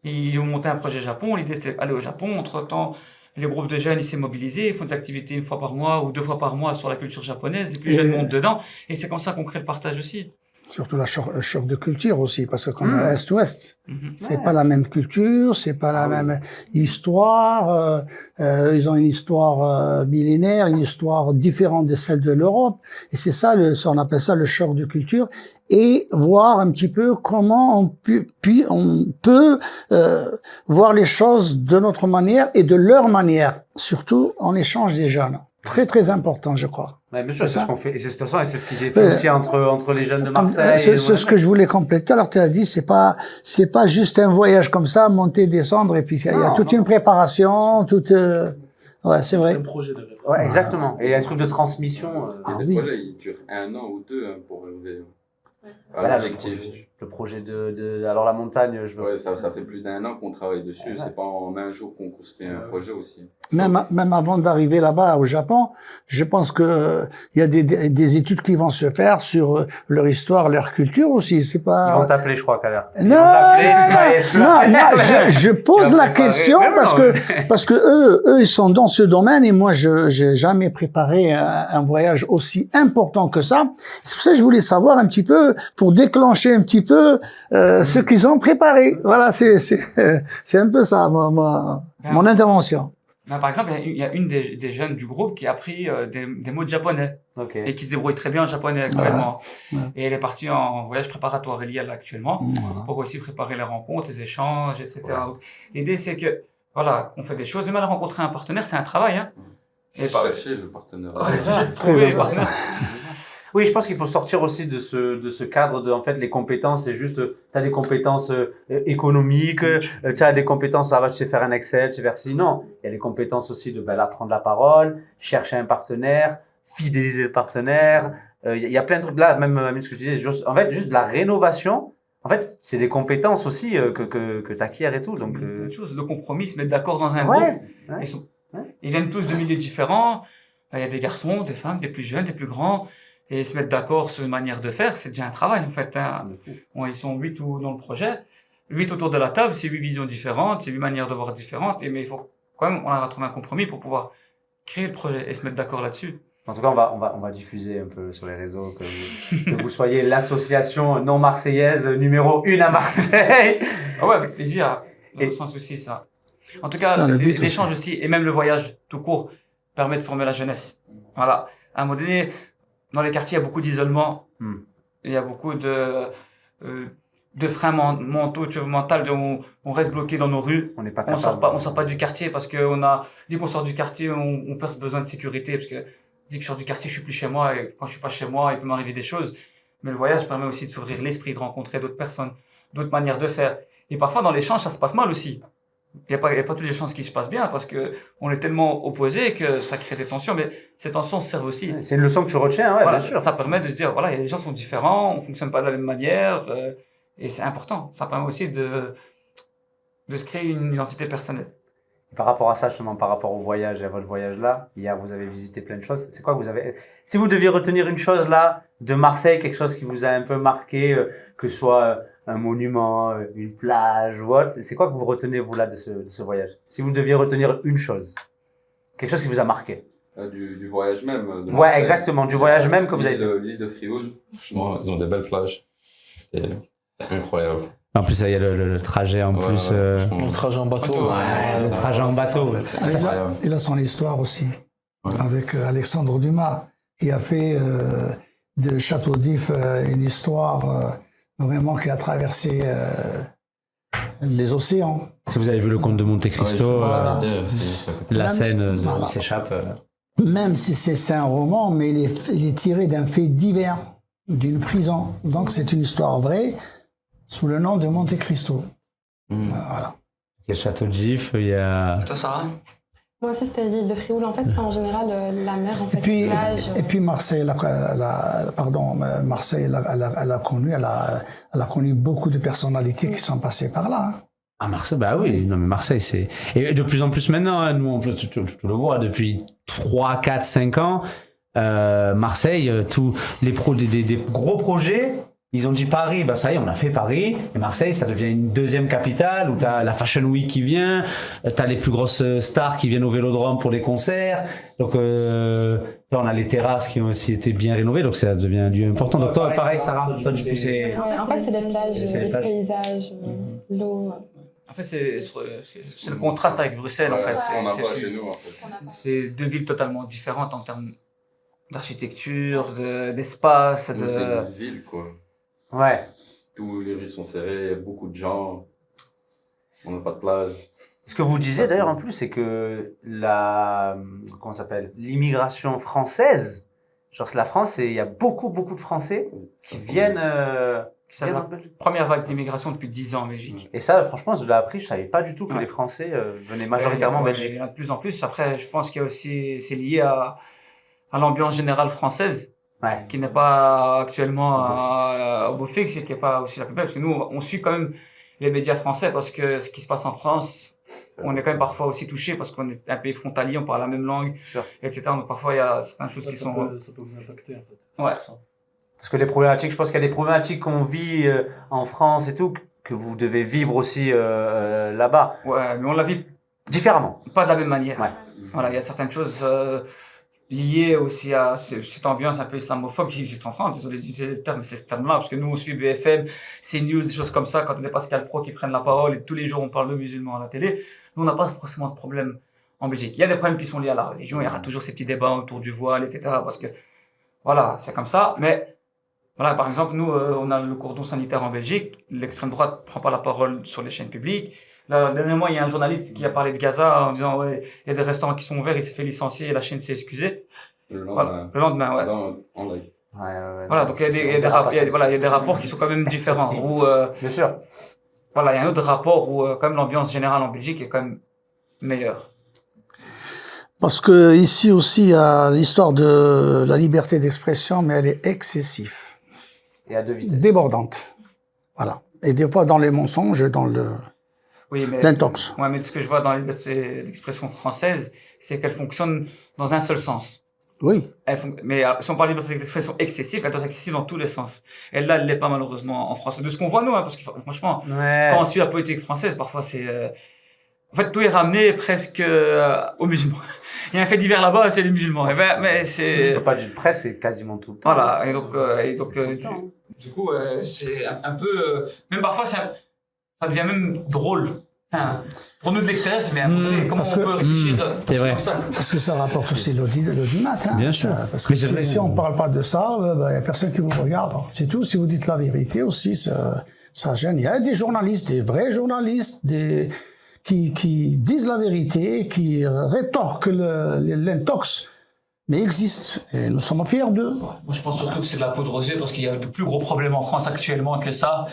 Ils ont monté un projet Japon. L'idée, c'était aller au Japon. Entre-temps, les groupes de jeunes, ils s'est mobilisés. Ils font des activités 1 fois par mois ou 2 fois par mois sur la culture japonaise. Les plus jeunes montent dedans. Et c'est comme ça qu'on crée le partage aussi. Surtout le choc de culture aussi, parce que comme Est-Ouest, c'est Ouais. pas la même culture, c'est pas la même histoire. Ils ont une histoire millénaire, une histoire différente de celle de l'Europe. Et c'est ça, on appelle ça le choc de culture. Et voir un petit peu comment on peut voir les choses de notre manière et de leur manière, surtout en échange des jeunes. Très très important, je crois. Ouais, bien sûr, C'est c'est ça. ce qu'on fait. Et c'est ce qui s'est fait aussi entre les jeunes de Marseille. C'est ce que je voulais compléter. Alors tu as dit, c'est pas juste un voyage comme ça, monter, descendre, et puis il y a toute une préparation, toute. Ouais, c'est vrai. un projet de réponse. Ouais, exactement. Et un truc de transmission. Ah Les oui. projets, ils durent 1 an ou 2 pour relever. Voilà, L'objectif. le projet alors la montagne, je veux. Ouais, ça fait plus d'1 an qu'on travaille dessus. Ouais. C'est pas en un jour qu'on construit un projet aussi. Même avant d'arriver là-bas au Japon, je pense que il y a des études qui vont se faire sur leur histoire, leur culture aussi. C'est Ils vont pas. t'appeler, je crois, Kader. Ils Non, vont t'appeler, non, je pose Tu vas la préparer. question Mais non, parce que eux ils sont dans ce domaine et moi j'ai jamais préparé un voyage aussi important que ça. C'est pour ça que je voulais savoir un petit peu pour déclencher un petit peu ce qu'ils ont préparé. Voilà, c'est un peu ça mon intervention. Ben, par exemple, il y a une des jeunes du groupe qui a appris des mots de japonais Ok. et qui se débrouille très bien en japonais actuellement. Ouais. Et elle est partie en voyage préparatoire, elle y est là actuellement, Voilà. pour aussi préparer les rencontres, les échanges, etc. Donc, l'idée, c'est que, voilà, on fait des choses. Même à rencontrer un partenaire, c'est un travail, hein. Et pas Chercher le partenaire. trouver les partenaires. Oui, je pense qu'il faut sortir aussi de ce cadre de, en fait, les compétences, c'est juste, t'as des compétences économiques, t'as des compétences, tu sais faire un Excel, tu sais faire ci, non. Il y a des compétences aussi de, là, prendre la parole, chercher un partenaire, fidéliser le partenaire, il y a plein de trucs là, même ce que tu disais, en fait, juste de la rénovation, en fait, c'est des compétences aussi que t'acquiers et tout, donc, Plein de choses. Le compromis, se mettre d'accord dans un ouais, groupe. ouais. Ils viennent tous de milieux différents. Il y a des garçons, des femmes, des plus jeunes, des plus grands. Et se mettre d'accord sur une manière de faire, c'est déjà un travail, en fait, hein. Ils sont 8 dans le projet. 8 autour de la table, c'est 8 visions différentes, c'est 8 manières de voir différentes. Mais il faut quand même, on va trouver un compromis pour pouvoir créer le projet et se mettre d'accord là-dessus. En tout cas, on va diffuser un peu sur les réseaux que vous soyez l'association non marseillaise numéro 1 à Marseille. Ah ouais, avec plaisir. Et- Et sans souci, ça. En tout cas, Ça, le but l'échange aussi, et même le voyage tout court, permet de former la jeunesse. Voilà. À un moment donné, dans les quartiers, il y a beaucoup d'isolement. Il y a beaucoup de freins mentaux, tu vois, mentaux, on reste bloqué dans nos rues. On n'est pas On capable. sort pas du quartier parce que dès qu'on sort du quartier, on perd ce besoin de sécurité parce que dès que je sors du quartier, je suis plus chez moi et quand je suis pas chez moi, il peut m'arriver des choses. Mais le voyage permet aussi de s'ouvrir l'esprit, de rencontrer d'autres personnes, d'autres manières de faire. Et parfois, dans l'échange, ça se passe mal aussi. Il y a pas toutes les chances qui se passent bien parce que on est tellement opposés que ça crée des tensions, mais ces tensions servent aussi. C'est une leçon que tu retiens, ouais, Voilà, bien sûr. ça permet de se dire, voilà, les gens sont différents, on fonctionne pas de la même manière, et c'est important. Ça permet aussi de se créer une identité personnelle. Par rapport à ça, justement, par rapport au voyage et à votre voyage là, hier vous avez visité plein de choses. C'est quoi que vous avez, si vous deviez retenir une chose là de Marseille, quelque chose qui vous a un peu marqué, que ce soit un monument, une plage ou autre, c'est quoi que vous retenez vous là de ce voyage? Si vous deviez retenir une chose, quelque chose qui vous a marqué. Du voyage même. de Ouais, Marseille. exactement, du voyage même que vous avez fait. L'île de Frioul, franchement, ils ont des belles plages. C'était incroyable. En plus, il y a le trajet en plus. Le trajet en bateau. le trajet en bateau. C'est incroyable. Il a son histoire aussi, avec Alexandre Dumas, qui a fait de Château d'If une histoire vraiment qui a traversé les océans. Si vous avez vu le conte de Monte Cristo, Voilà. la Même- scène où voilà. il s'échappe. Même si c'est un roman, mais il est tiré d'un fait divers, d'une prison. Donc c'est une histoire vraie, sous le nom de Monte Cristo. Voilà. Il y a le château de Gif, il y a... Toi, Sarah? Moi aussi, c'était l'île de Frioul. En fait, c'est en général la mer, en fait, plage. Et puis Marseille, Marseille, elle a connu beaucoup de personnalités qui sont passées par là. Hein. Ah, Marseille, bah oui, non mais Marseille c'est... Et de plus en plus maintenant, hein, nous tu le vois, depuis 3, 4, 5 ans, Marseille, tous les des gros projets, ils ont dit Paris, bah ça y est, on a fait Paris, et Marseille ça devient une deuxième capitale, où t'as la Fashion Week qui vient, t'as les plus grosses stars qui viennent au Vélodrome pour les concerts, donc là on a les terrasses qui ont aussi été bien rénovées, donc ça devient un lieu important. Donc toi pareil Sarah, toi du coup c'est... Ouais, en fait, c'est les plages, C'est les les plages. paysages, l'eau. En fait, c'est le contraste avec Bruxelles, en fait. On a C'est- pas c'est- chez nous, en fait. C'est deux villes totalement différentes en termes d'architecture, d'espace, C'est une ville, quoi. Ouais. Tous les rues sont serrées, il y a beaucoup de gens. On n'a pas de plage. Ce que vous disiez d'ailleurs en plus, c'est que comment ça s'appelle, l'immigration française, genre la France, il y a beaucoup de Français qui viennent. C'est la première vague d'immigration depuis 10 ans en Belgique. Et ça, franchement, je l'ai appris, je savais pas du tout que Ouais. les Français venaient majoritairement en Ouais, Belgique. il y en a de plus en plus. Après, je pense qu'il y a aussi, c'est lié à l'ambiance générale française, Ouais. qui n'est pas actuellement au beau fixe et qui n'est pas aussi la plus belle. Parce que nous, on suit quand même les médias français parce que ce qui se passe en France, on est quand même parfois aussi touché parce qu'on est un pays frontalier, on parle la même langue, Sûr. etc. Donc parfois, il y a certaines choses qui Ça sont... peut vous impacter, en fait. Ouais. C'est ça. Parce que les problématiques, je pense qu'il y a des problématiques qu'on vit en France et tout, que vous devez vivre aussi là-bas, Ouais, mais on la vit différemment. pas de la même manière. Ouais. Voilà, il y a certaines choses liées aussi à cette ambiance un peu islamophobe qui existe en France. Désolé d'utiliser le terme, mais c'est ce terme-là, parce que nous, on suit BFM, CNews, des choses comme ça, quand on est Pascal Pro qui prennent la parole et tous les jours on parle de musulmans à la télé. Nous, on n'a pas forcément ce problème en Belgique. Il y a des problèmes qui sont liés à la religion, il y aura toujours ces petits débats autour du voile, etc. Parce que, voilà, c'est comme ça. Mais, voilà, par exemple, nous, on a le cordon sanitaire en Belgique. L'extrême droite prend pas la parole sur les chaînes publiques. Là, dernièrement, il y a un journaliste qui a parlé de Gaza en disant, ouais, il y a des restaurants qui sont ouverts, il s'est fait licencier et la chaîne s'est excusée. Le Voilà. lendemain, Le lendemain, ouais. en live. Voilà, donc il y a des rapports qui sont quand même différents. Où, Bien sûr. voilà, il y a un autre rapport où, quand même, l'ambiance générale en Belgique est quand même meilleure. Parce que ici aussi, il y a l'histoire de la liberté d'expression, mais elle est excessive, Et à deux vitesses. débordante. Voilà. Et des fois dans les mensonges, dans Oui, mais, l'intox. ouais, mais ce que je vois dans la liberté d'expression française, c'est qu'elle fonctionne dans un seul sens. Oui. Mais si on parle de liberté d'expression excessive, elle doit être excessive dans tous les sens. Et là, elle l'est pas malheureusement en France. De ce qu'on voit nous, hein, parce que franchement, Ouais. quand on suit la politique française, parfois c'est... En fait, tout est ramené presque aux musulmans. Il y a un fait divers là-bas, c'est les musulmans. Et ben, mais c'est... Pas du presse, c'est quasiment tout le temps. Voilà, et donc Tout le temps. du coup, c'est un peu... même parfois, ça devient même drôle. Hein. Pour nous de l'extérieur, c'est bien. Comment parce on que- peut réfléchir c'est vrai. comme ça? Parce que ça rapporte aussi l'audimat. Hein. Bien sûr. Parce que Mais c'est vrai. si on ne parle pas de ça, il n'y a personne qui vous regarde. C'est tout. Si vous dites la vérité aussi, ça gêne. Il y a des journalistes, des vrais journalistes, qui disent la vérité, qui rétorquent l'intox, mais existent. Et nous sommes fiers d'eux. Moi, je pense surtout que c'est de la poudre aux yeux parce qu'il y a de plus gros problèmes en France actuellement que ça.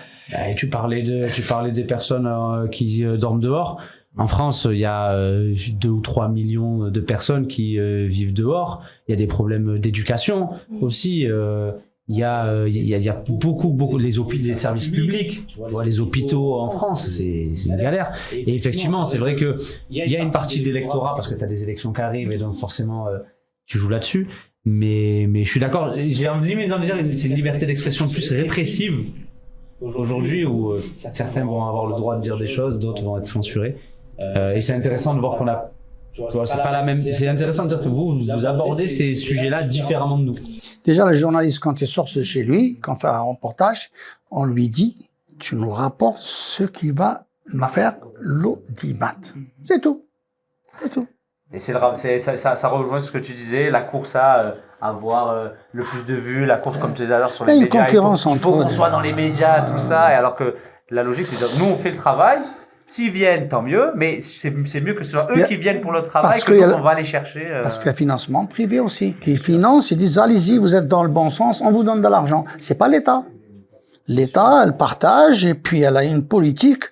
Et tu parlais des personnes qui dorment dehors. En France, il y a 2 ou 3 millions de personnes qui vivent dehors. Il y a des problèmes d'éducation aussi. Il y a beaucoup les services publics, tu vois, les hôpitaux en France, c'est une galère. Et effectivement, c'est vrai que il y a une partie d'électorat parce que tu as des élections qui arrivent et donc forcément tu joues là-dessus. Mais je suis d'accord. J'ai limite d'en dire c'est une liberté d'expression plus répressive aujourd'hui où certains vont avoir le droit de dire des choses, d'autres vont être censurés. Et c'est intéressant de voir qu'on a. Tu vois, c'est pas la même. C'est intéressant de dire que vous abordez ces sujets-là différemment de nous. Déjà, le journaliste, quand il sort de chez lui, quand on fait un reportage, on lui dit, tu nous rapportes ce qui va nous faire l'audimat. C'est tout. C'est tout. Et ça rejoint ce que tu disais, la course à avoir le plus de vues, la course comme tu disais alors sur les Il y a une médias. concurrence il faut entre qu'on eux. soit dans les médias, tout ça, et alors que la logique, c'est de dire, nous, on fait le travail. S'ils viennent, tant mieux, mais c'est mieux que ce soit eux qui viennent pour le travail parce que nous, on va aller chercher. Parce qu'il y a financement privé aussi, qui finance, ils disent allez-y, vous êtes dans le bon sens, on vous donne de l'argent. C'est pas l'État. L'État, elle partage et puis elle a une politique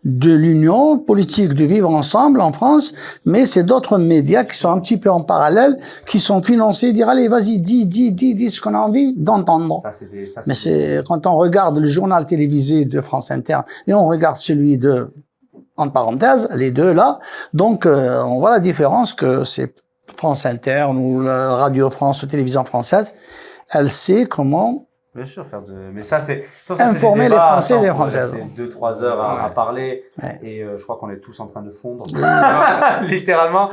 de l'union, politique de vivre ensemble en France, mais c'est d'autres médias qui sont un petit peu en parallèle, qui sont financés, dire allez, vas-y, dis ce qu'on a envie d'entendre. Mais c'est quand on regarde le journal télévisé de France Inter et on regarde celui de, entre parenthèses, les deux là, donc on voit la différence que c'est France Inter ou la Radio France ou Télévision Française, elle sait comment. Bien sûr, mais ça, c'est informer les Français et les Françaises. C'est 2-3 heures à parler. Ouais. Et je crois qu'on est tous en train de fondre. Littéralement.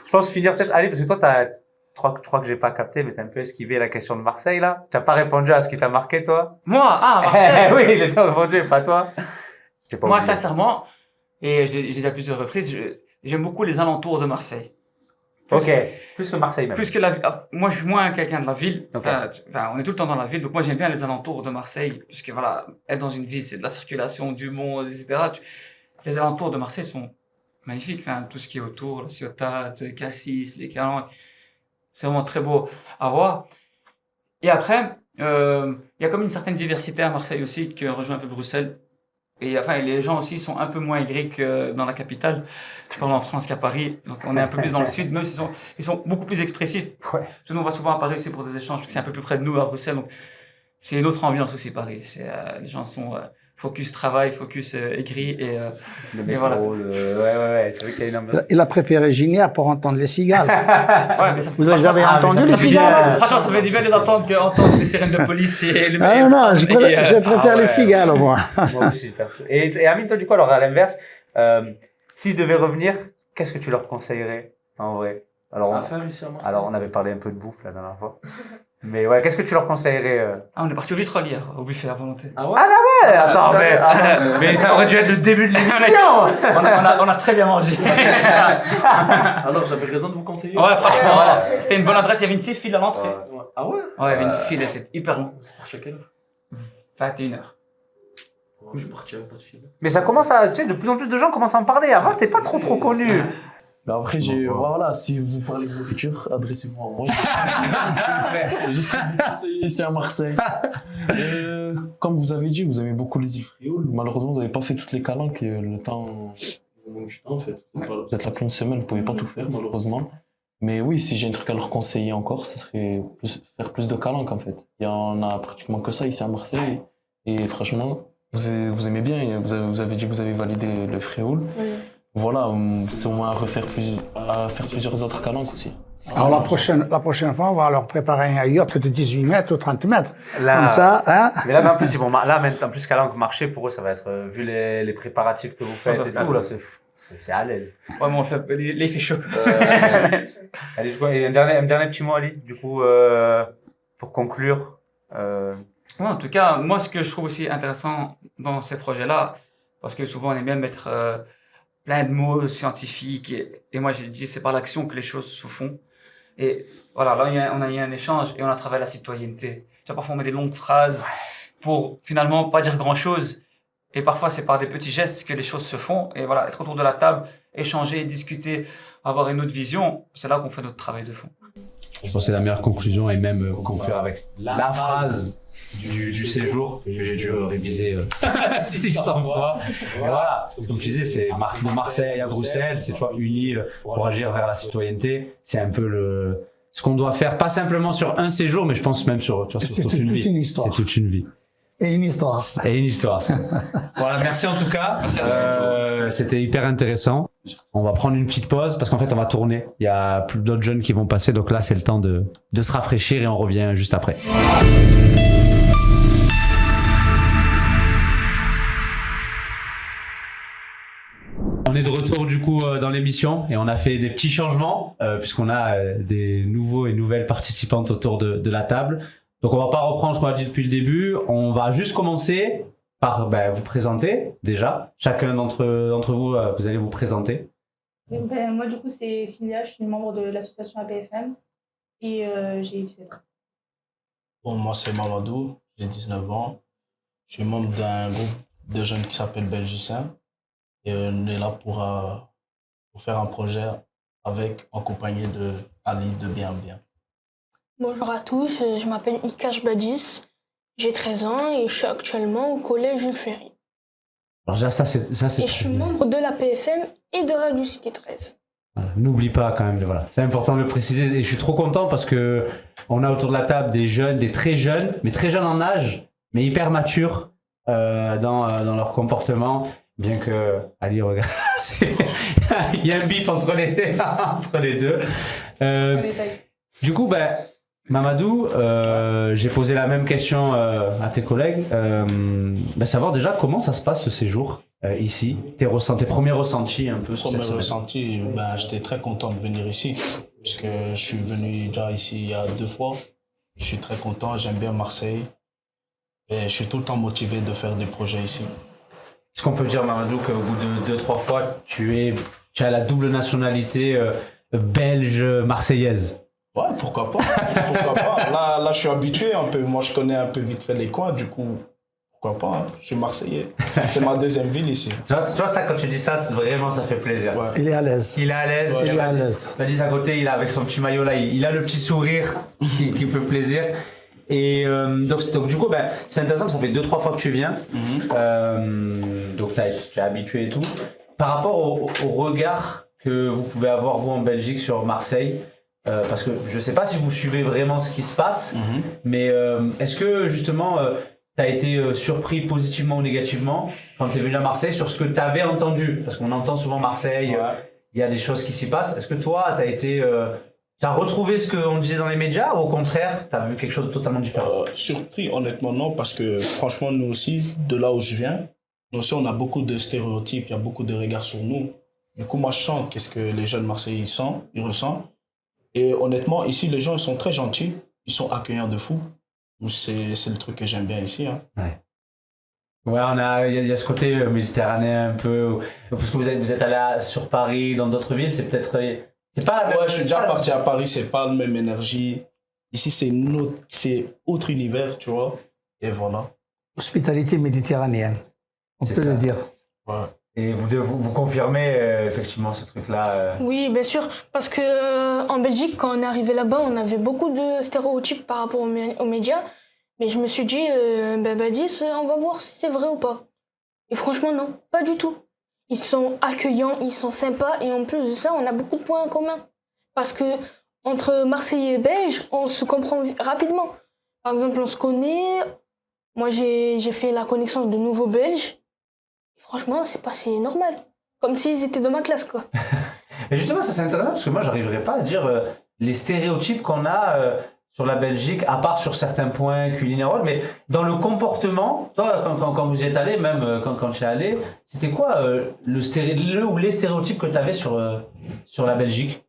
Je pense finir peut-être. Allez, parce que toi, je crois que j'ai pas capté, mais t'as un peu esquivé la question de Marseille, là. T'as pas répondu à ce qui t'a marqué, toi? Moi, Marseille. Oui, il était répondu, pas toi. Moi, sincèrement, et j'ai dit à plusieurs reprises, j'aime beaucoup les alentours de Marseille. Plus que Marseille même. Plus que la ville. Moi, je suis moins quelqu'un de la ville. Okay. On est tout le temps dans la ville, donc moi j'aime bien les alentours de Marseille, puisque voilà, être dans une ville, c'est de la circulation, du monde, etc. Les alentours de Marseille sont magnifiques. Enfin, tout ce qui est autour, la Ciotat, Cassis, les Calanques, c'est vraiment très beau à voir. Et après, il y a comme une certaine diversité à Marseille aussi, qui rejoint un peu Bruxelles. Et enfin, les gens aussi sont un peu moins aigris que dans la capitale. Je parle en France qu'à Paris, donc on est un peu plus dans le sud, même s'ils sont beaucoup plus expressifs. Ouais. Nous, on va souvent à Paris aussi pour des échanges, parce que c'est un peu plus près de nous, à Bruxelles, donc c'est une autre ambiance aussi, Paris. Les gens sont focus travail, focus aigri, et voilà. Ouais, c'est vrai qu'il y a une ambiance. Il a préféré Ginière pour entendre les cigales. Ouais, mais ça, Vous avez entendu les cigales? Franchement, ça fait du bien de les entendre qu'entendre les sirènes de police et le Ah non, je préfère les cigales au moins. Moi aussi, perso. Et Amine, toi, du coup, alors à l'inverse, si je devais revenir, qu'est-ce que tu leur conseillerais en vrai? Alors, faire ici à Marseille. Alors, on avait parlé un peu de bouffe la dernière fois. Mais ouais, qu'est-ce que tu leur conseillerais on est parti au vitre hier, au buffet à volonté. Ah ouais? Ah là ouais, attends, mais ça aurait dû être le début de l'émission. on a très bien mangé. Alors, j'avais raison de vous conseiller. Ouais, franchement, voilà. C'était une bonne adresse, il y avait une petite file à l'entrée. Ah ouais? Ouais, il y avait une file, elle était hyper longue. Ça marche à quelle heure? 21h. Je suis parti, il n'y avait pas de fil. Mais ça commence à, tu sais, de plus en plus de gens commencent à en parler. Avant, c'était pas trop connu. Mais après, voilà, si vous parlez de nourriture, adressez-vous à moi. Je sais que vous conseillez ici à Marseille. Comme vous avez dit, vous aimez beaucoup les îles Frioul. Malheureusement, vous n'avez pas fait toutes les calanques et le temps. Vous manque du temps, en fait. Vous êtes là qu'une semaine, vous ne pouvez pas tout faire, malheureusement. Mais oui, si j'ai un truc à leur conseiller encore, ce serait faire plus de calanques, en fait. Il y en a pratiquement que ça ici à Marseille. Et franchement, vous aimez bien. Et vous avez dit que vous avez validé le Frioul. Oui. Voilà, c'est au moins à faire plusieurs autres calanques aussi. Alors la prochaine fois, on va leur préparer un yacht de 18 mètres ou 30 mètres. Là, comme ça, hein. Mais là, en plus, en plus, Calanque marché, pour eux, ça va être, vu les préparatifs que vous faites et tout, là, c'est à l'aise. Ouais, mais on fait, il fait chaud. Allez, je vois, et un dernier petit mot, Ali, du coup, pour conclure. Ouais, en tout cas, moi, ce que je trouve aussi intéressant dans ces projets-là, parce que souvent on aime bien mettre plein de mots scientifiques, et moi j'ai dit c'est par l'action que les choses se font. Et voilà, là on a eu un échange et on a travaillé la citoyenneté. Tu vois, parfois on met des longues phrases pour finalement pas dire grand-chose, et parfois c'est par des petits gestes que les choses se font. Et voilà, être autour de la table, échanger, discuter, avoir une autre vision, c'est là qu'on fait notre travail de fond. Je pense que c'est la meilleure conclusion, et même conclure avec la phrase du séjour que j'ai dû réviser 600 fois. Et voilà, comme tu disais, c'est de Marseille à Bruxelles, c'est toujours une île pour agir vers la citoyenneté. C'est un peu ce qu'on doit faire, pas simplement sur un séjour, mais je pense même sur toute une vie. Une histoire. C'est toute une vie. Et une histoire. Et une histoire. Voilà, merci en tout cas. C'était hyper intéressant. On va prendre une petite pause parce qu'en fait on va tourner. Il y a plus d'autres jeunes qui vont passer, donc là c'est le temps de se rafraîchir et on revient juste après. On est de retour du coup dans l'émission et on a fait des petits changements puisqu'on a des nouveaux et nouvelles participantes autour de la table. Donc on va pas reprendre ce qu'on a dit depuis le début, on va juste commencer par vous présenter déjà. Chacun d'entre vous, vous allez vous présenter. Moi du coup c'est Cilia, je suis membre de l'association APFM et j'ai 17 ans. Bon, moi c'est Mamadou, j'ai 19 ans. Je suis membre d'un groupe deux jeunes qui s'appellent Belgiciens. Et on est là pour faire un projet en compagnie de Ali de Bien Bien. Bonjour à tous, je m'appelle Ikash Badis, j'ai 13 ans et je suis actuellement au collège Jules Ferry. Alors déjà, ça c'est Et je suis membre de la PFM et de Radio Cité 13. Voilà, n'oublie pas quand même, voilà. C'est important de le préciser et je suis trop content parce que on a autour de la table des jeunes, des très jeunes, mais très jeunes en âge, mais hyper matures dans leur comportement. Bien que, allez, regarde, il y a un bif entre les deux. Du coup, Mamadou, j'ai posé la même question à tes collègues. Savoir déjà comment ça se passe ce séjour ici, tes premiers ressentis un peu sur cette semaine. Ressenti, j'étais très content de venir ici, puisque je suis venu déjà ici il y a 2 fois. Je suis très content, j'aime bien Marseille et je suis tout le temps motivé de faire des projets ici. Est-ce qu'on peut dire, Mamadou, qu'au bout de 2-3 fois, tu as la double nationalité belge-marseillaise? Ouais, pourquoi pas. Là, je suis habitué un peu. Moi, je connais un peu vite fait les coins, du coup, pourquoi pas. Hein. Je suis Marseillais. C'est ma deuxième ville ici. Tu vois, ça, quand tu dis ça, vraiment, ça fait plaisir. Ouais. Il est à l'aise. Il est à l'aise. Il est à l'aise. Badis à côté, il a avec son petit maillot là, il a le petit sourire qui fait plaisir. Et donc du coup, c'est intéressant, ça fait 2-3 fois que tu viens. Donc tu es habitué et tout. Par rapport au regard que vous pouvez avoir, vous, en Belgique, sur Marseille, parce que je sais pas si vous suivez vraiment ce qui se passe, mais est-ce que justement tu as été surpris positivement ou négativement quand tu es venu à Marseille sur ce que tu avais entendu? Parce qu'on entend souvent Marseille, il y a des choses qui s'y passent. Est-ce que toi, tu as été... T'as retrouvé ce qu'on disait dans les médias ou au contraire, t'as vu quelque chose de totalement différent? Surpris, honnêtement, non, parce que franchement, nous aussi, de là où je viens, nous aussi, on a beaucoup de stéréotypes, il y a beaucoup de regards sur nous. Du coup, moi, je sens qu'est-ce que les jeunes Marseillais ils ressentent. Et honnêtement, ici, les gens, ils sont très gentils, ils sont accueillants de fou. C'est le truc que j'aime bien ici. Hein. Ouais, il y a ce côté méditerranéen un peu, parce que vous êtes allé sur Paris, dans d'autres villes, c'est peut-être... C'est pas je suis déjà parti à Paris, c'est pas la même énergie. Ici, c'est autre univers, tu vois. Et voilà. Hospitalité méditerranéenne, on peut le dire. Ouais. Et vous confirmez effectivement ce truc-là Oui, bien sûr, parce que en Belgique, quand on est arrivé là-bas, on avait beaucoup de stéréotypes par rapport aux médias. Mais je me suis dit, Badis, on va voir si c'est vrai ou pas. Et franchement, non, pas du tout. Ils sont accueillants, ils sont sympas et en plus de ça, on a beaucoup de points en commun. Parce que entre Marseillais et Belges, on se comprend rapidement. Par exemple, on se connaît. Moi, j'ai fait la connaissance de nouveaux Belges. Franchement, c'est passé normal. Comme s'ils étaient de ma classe, quoi. Et justement, ça c'est intéressant parce que moi, j'arriverai pas à dire les stéréotypes qu'on a sur la Belgique, à part sur certains points culinaires, mais dans le comportement, toi, quand vous y êtes allé, même quand tu es allé, c'était quoi le ou les stéréotypes que tu avais sur la Belgique?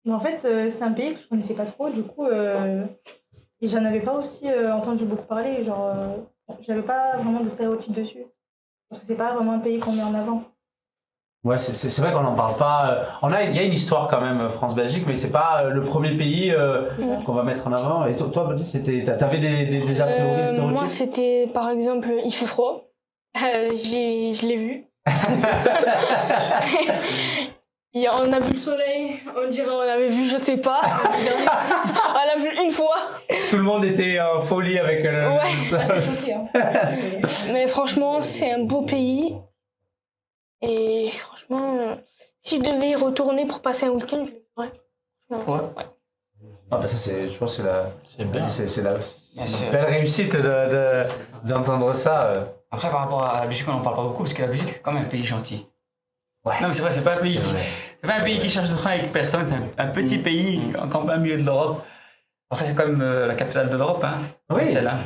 Mais en fait, c'était un pays que je connaissais pas trop, du coup, et j'en avais pas aussi entendu beaucoup parler, genre, j'avais pas vraiment de stéréotypes dessus. Parce que c'est pas vraiment un pays qu'on met en avant. Ouais, c'est vrai qu'on n'en parle pas. Il y a une histoire quand même, France-Belgique, mais c'est pas le premier pays qu'on va mettre en avant. Et toi, Badis, t'avais des a priori, des stéréotypes? Moi, c'était par exemple, il fait froid. Je l'ai vu. On a vu le soleil, on dirait on l'avait vu, je sais pas. On l'a vu une fois. Tout le monde était en folie avec le... Ouais, j'étais choquée. Hein. Mais franchement, c'est un beau pays. Et franchement, si je devais y retourner pour passer un week-end, je le ferais. Ouais. Ah ça je pense que c'est la sûr. belle réussite d'entendre ça. Après, par rapport à la Belgique, on n'en parle pas beaucoup parce que la Belgique, c'est quand même un pays gentil. Ouais. Non, mais c'est vrai, c'est pas un pays qui cherche de train avec personne, c'est un petit pays en plein milieu de l'Europe. Après, c'est quand même la capitale de l'Europe, hein. Oui, celle-là.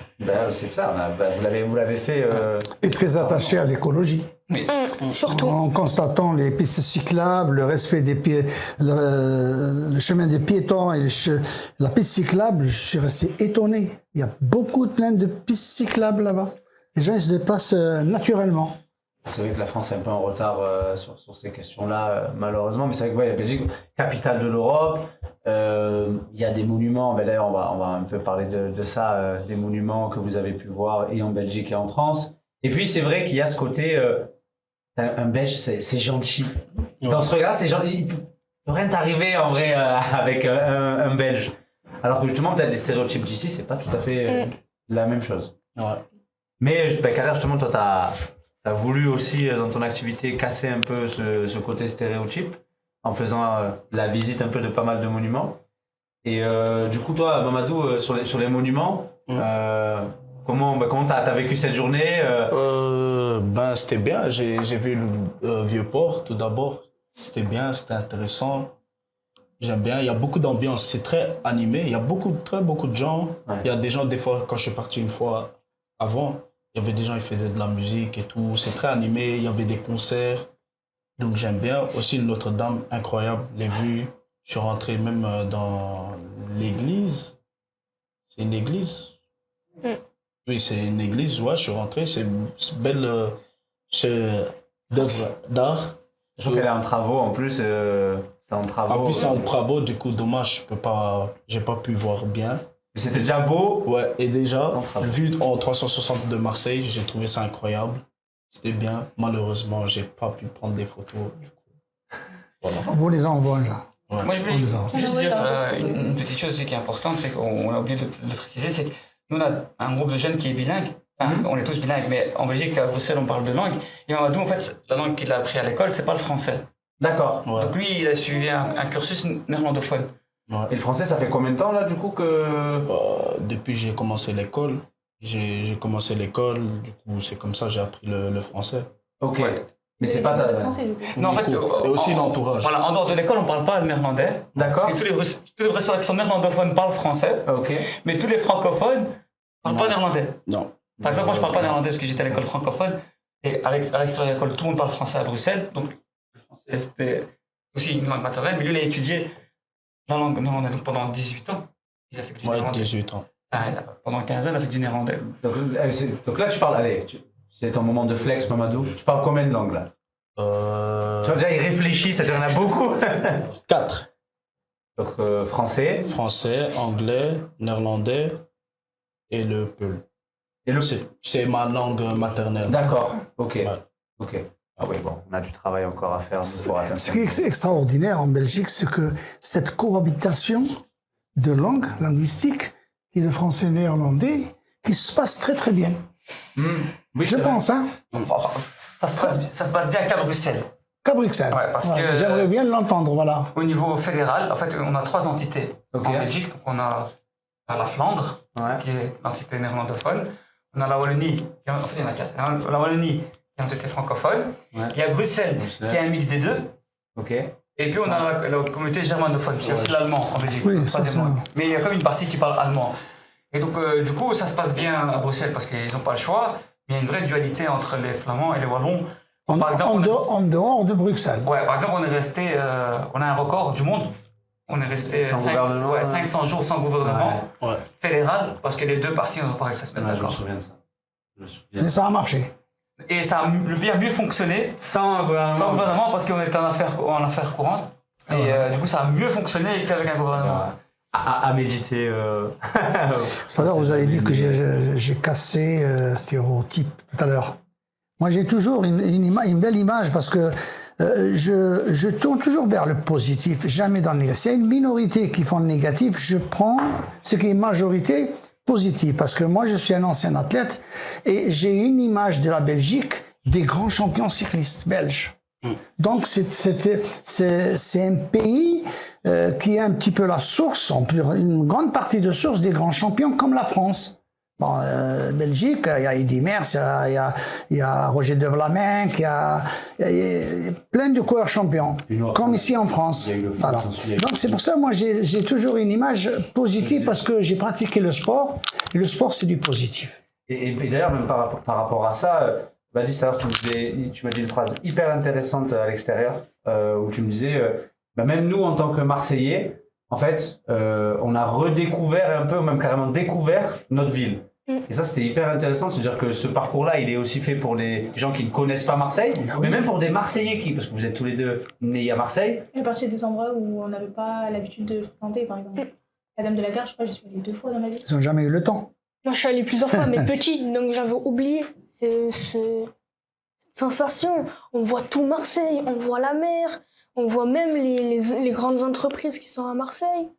C'est ça, vous l'avez fait. Et très attaché à l'écologie. Oui. Surtout. En constatant les pistes cyclables, le respect des pieds, le chemin des piétons et la piste cyclable, je suis resté étonné. Il y a plein de pistes cyclables là-bas. Les gens ils se déplacent naturellement. C'est vrai que la France est un peu en retard sur ces questions-là, malheureusement. Mais c'est vrai que la Belgique, capitale de l'Europe, il y a des monuments. Ben, d'ailleurs, on va un peu parler de ça, des monuments que vous avez pu voir et en Belgique et en France. Et puis c'est vrai qu'il y a ce côté, un Belge, c'est gentil. Dans ce regard, c'est gentil. Il peut rien t'arriver en vrai avec un Belge. Alors que justement, peut-être les stéréotypes d'ici, c'est pas tout à fait la même chose. Ouais. Mais Kader, justement, toi, t'as voulu aussi dans ton activité casser un peu ce côté stéréotype en faisant la visite un peu de pas mal de monuments. Et du coup, toi, Mamadou, sur les monuments, comment t'as vécu cette journée C'était bien. J'ai vu le Vieux-Port tout d'abord. C'était bien, c'était intéressant. J'aime bien. Il y a beaucoup d'ambiance. C'est très animé. Il y a beaucoup de gens. Ouais. Il y a des gens, des fois, quand je suis parti une fois avant, il y avait des gens qui faisaient de la musique et tout. C'est très animé. Il y avait des concerts. Donc j'aime bien. Aussi Notre-Dame, incroyable. Les vues. Je suis rentré même dans l'église. C'est une église? Oui, c'est une église. Ouais, je suis rentré. C'est belle d'œuvre d'art. Je crois qu'elle est en travaux en plus. C'est en travaux. En plus, c'est en travaux. Du coup, dommage, j'ai pas pu voir bien. Mais c'était déjà beau. Ouais, et déjà, vu en 360 de Marseille, j'ai trouvé ça incroyable. C'était bien. Malheureusement, j'ai pas pu prendre des photos. Du coup. Voilà. On vous les envoie là. Ouais. Moi, je voulais juste dire une petite chose qui est importante, c'est qu'on a oublié de le préciser, c'est que nous, on a un groupe de jeunes qui est bilingue. Enfin, on est tous bilingues, mais en Belgique, à Bruxelles, on parle deux langues. Et Mamadou, en fait, la langue qu'il a appris à l'école, c'est pas le français. D'accord. Ouais. Donc lui, il a suivi un cursus néerlandophone. Ouais. Et le français, ça fait combien de temps là du coup que... Depuis que j'ai commencé l'école, du coup c'est comme ça que j'ai appris le français. Ok. Ouais. Mais c'est pas ta... Le français, du coup. Non, en fait, Et aussi l'entourage. Voilà, en dehors de l'école, on parle pas le néerlandais. D'accord. Parce que tous les Bruxellois qui sont néerlandophones parlent français, Ok. mais tous les francophones parlent pas néerlandais. Non. Par exemple, moi, je parle pas néerlandais parce que j'étais à l'école francophone, et à l'extérieur de l'école, tout le monde parle français à Bruxelles, donc le français, c'était aussi une langue maternelle, mais lui, il a étudié la langue néerlandaise pendant 18 ans. Il a fait du Ouais, néerlandais. 18 ans. Pendant 15 ans, il a fait du néerlandais. Donc là, tu parles... Allez, c'est ton moment de flex, Mamadou. Tu parles combien de langues là? Tu vois déjà, il réfléchit, ça veut dire qu'il y en a beaucoup. 4. Donc français. Français, anglais, néerlandais et le peul. Et le... C'est ma langue maternelle. D'accord, ok. Ouais. Ok. Ah oui, bon, on a du travail encore à faire. Pour atteindre Ce qui est extraordinaire en Belgique, c'est que cette cohabitation de langues linguistiques, qui est le français et le néerlandais, qui se passe très très bien. Oui, Je pense, hein. Ça se passe bien qu'à Bruxelles. Qu'à Bruxelles. Ouais, parce que J'aimerais bien l'entendre, voilà. au niveau fédéral, en fait, on a 3 entités Ok. en Belgique. Donc on a la Flandre, Ouais. qui est l'entité néerlandophone. On a la Wallonie, en fait, il y en a 4. La Wallonie, qui est l'entité francophone. Ouais. Il y a Bruxelles, qui est un mix des deux. Ok. Et puis on a la communauté germanophone, qui est aussi l'allemand en Belgique. Oui, le ça, troisième ça. langue. Mais il y a comme une partie qui parle allemand. Et donc, du coup, ça se passe bien à Bruxelles parce qu'ils n'ont pas le choix. Il y a une vraie dualité entre les Flamands et les Wallons. Par exemple, En dehors de Bruxelles. Ouais, par exemple, on est resté, on a un record du monde. On est resté Sans gouvernement, 500 jours sans gouvernement Ouais. fédéral parce que les deux parties n'ont pas réussi à se mettre Ouais, je me d'accord. souviens de ça. Mais ça a marché. Et ça a bien mieux fonctionné Sans gouvernement. sans gouvernement parce qu'on était en affaires courantes. Et du coup, ça a mieux fonctionné qu'avec un gouvernement. À méditer. Tout à l'heure, vous avez dit que j'ai cassé stéréotype tout à l'heure. Moi, j'ai toujours une belle image parce que je tourne toujours vers le positif, jamais dans le négatif. S'il y a une minorité qui font le négatif, je prends ce qui est majorité positive. Parce que moi, je suis un ancien athlète et j'ai une image de la Belgique des grands champions cyclistes belges. Donc, c'est un pays qui est un petit peu la source, une grande partie de source des grands champions comme la France. Bon, Belgique, il y a Eddy Merckx, il y a Roger de Vlaminck, il y a plein de coureurs champions, comme ici en France. Voilà. Donc c'est pour ça, moi, j'ai toujours une image positive parce que j'ai pratiqué le sport, et le sport, c'est du positif. Et d'ailleurs, même par rapport à ça, Badis, tout à l'heure, tu m'as dit une phrase hyper intéressante à l'extérieur, où tu me disais, même nous, en tant que Marseillais, en fait, on a redécouvert un peu, ou même carrément découvert notre ville. Et ça, c'était hyper intéressant, c'est-à-dire que ce parcours-là, il est aussi fait pour des gens qui ne connaissent pas Marseille, mais même pour des Marseillais parce que vous êtes tous les deux nés à Marseille. À partir des endroits où on n'avait pas l'habitude de fréquenter, par exemple. La Dame de la Gare, je crois que j'y suis allée 2 fois dans ma vie. Ils n'ont jamais eu le temps. Moi, je suis allée plusieurs fois, mais petit, donc j'avais oublié. cette sensation. On voit tout Marseille, on voit la mer, on voit même les grandes entreprises qui sont à Marseille.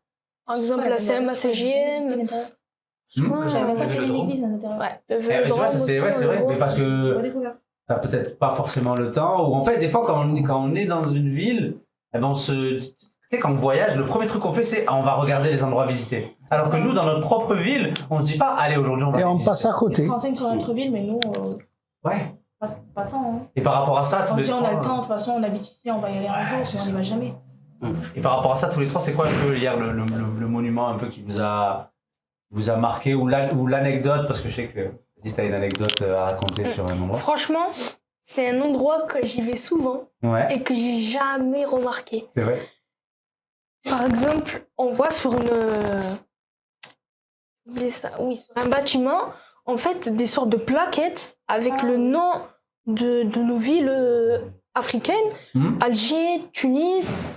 Par exemple, la CMA CGM. J'avais même pas fait une église à l'intérieur. Ouais, le Tu vois, Vélodrome c'est aussi, vrai, on mais le parce voit. que t'as peut-être pas forcément le temps, ou en fait, des fois, quand on est dans une ville, eh ben tu sais, quand on voyage, le premier truc qu'on fait, c'est on va regarder les endroits visités. Alors que nous, dans notre propre ville, on se dit pas, allez, aujourd'hui, on va Et on visiter. passe à Ils côté. se renseignent sur notre ville, mais nous, Ouais. pas de temps. Hein. Et par rapport à ça, tous On les dit on a le trois, temps, de toute façon, on habite ici, on va y aller un jour, sinon on n'y va jamais. et par rapport à ça, tous les trois, c'est quoi un peu hier le monument un peu qui vous a marqué, ou l'anecdote, parce que je sais que tu as une anecdote à raconter sur un endroit. Franchement, c'est un endroit que j'y vais souvent Ouais, et que j'ai jamais remarqué. c'est vrai. Par exemple, on voit sur sur un bâtiment, en fait, des sortes de plaquettes avec le nom de nos villes africaines. Alger, Tunis,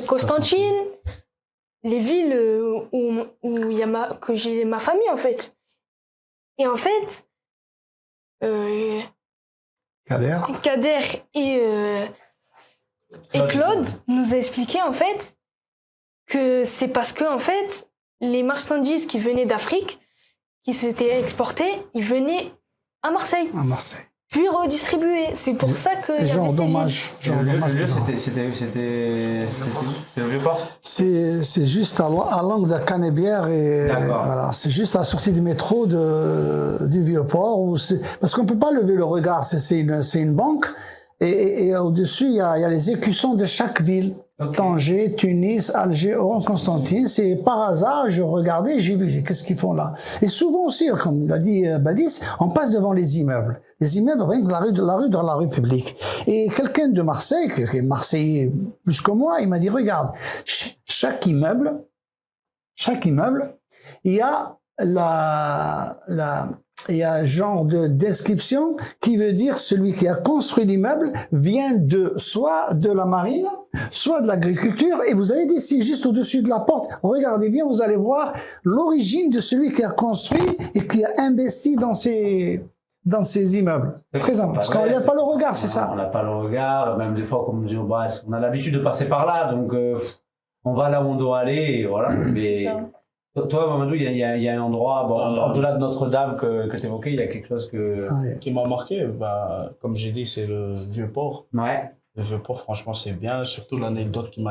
Constantine. Les villes où que j'ai ma famille, en fait. Et en fait, Kader et Claude nous a expliqué en fait que c'est parce que en fait les marchandises qui venaient d'Afrique, qui s'étaient exportées, ils venaient à Marseille, puis redistribués. C'est pour ça que il y avait ces villes. Le lieu, c'était le Vieux-Port. C'est juste à l'angle de Canebière et voilà, c'est juste à la sortie du métro du Vieux-Port parce qu'on peut pas lever le regard. C'est une banque et au-dessus il y a les écussons de chaque ville. Okay. Tanger, Tunis, Alger, Oran, Constantine. C'est par hasard, je regardais, j'ai vu qu'est-ce qu'ils font là. Et souvent aussi, comme il a dit Badis, on passe devant les immeubles. Les immeubles, rien que la rue dans la rue publique. Et quelqu'un de Marseille, qui est Marseillais plus que moi, il m'a dit, regarde, chaque immeuble, il y a il y a un genre de description qui veut dire celui qui a construit l'immeuble vient soit de la marine, soit de l'agriculture, et vous avez des signes juste au-dessus de la porte. Regardez bien, vous allez voir l'origine de celui qui a construit et qui a investi dans ces immeubles. Très important. Parce qu'on n'a pas le regard, c'est ça. On n'a pas le regard, même des fois, comme on dit, on a l'habitude de passer par là, donc on va là où on doit aller, et voilà. Mais toi, Mamadou, il y a un endroit, au-delà de Notre-Dame que tu évoquais, il y a quelque chose qui m'a marqué. Comme j'ai dit, c'est le Vieux-Port. Ouais. Le Vieux-Port, franchement, c'est bien. Surtout l'anecdote qu'il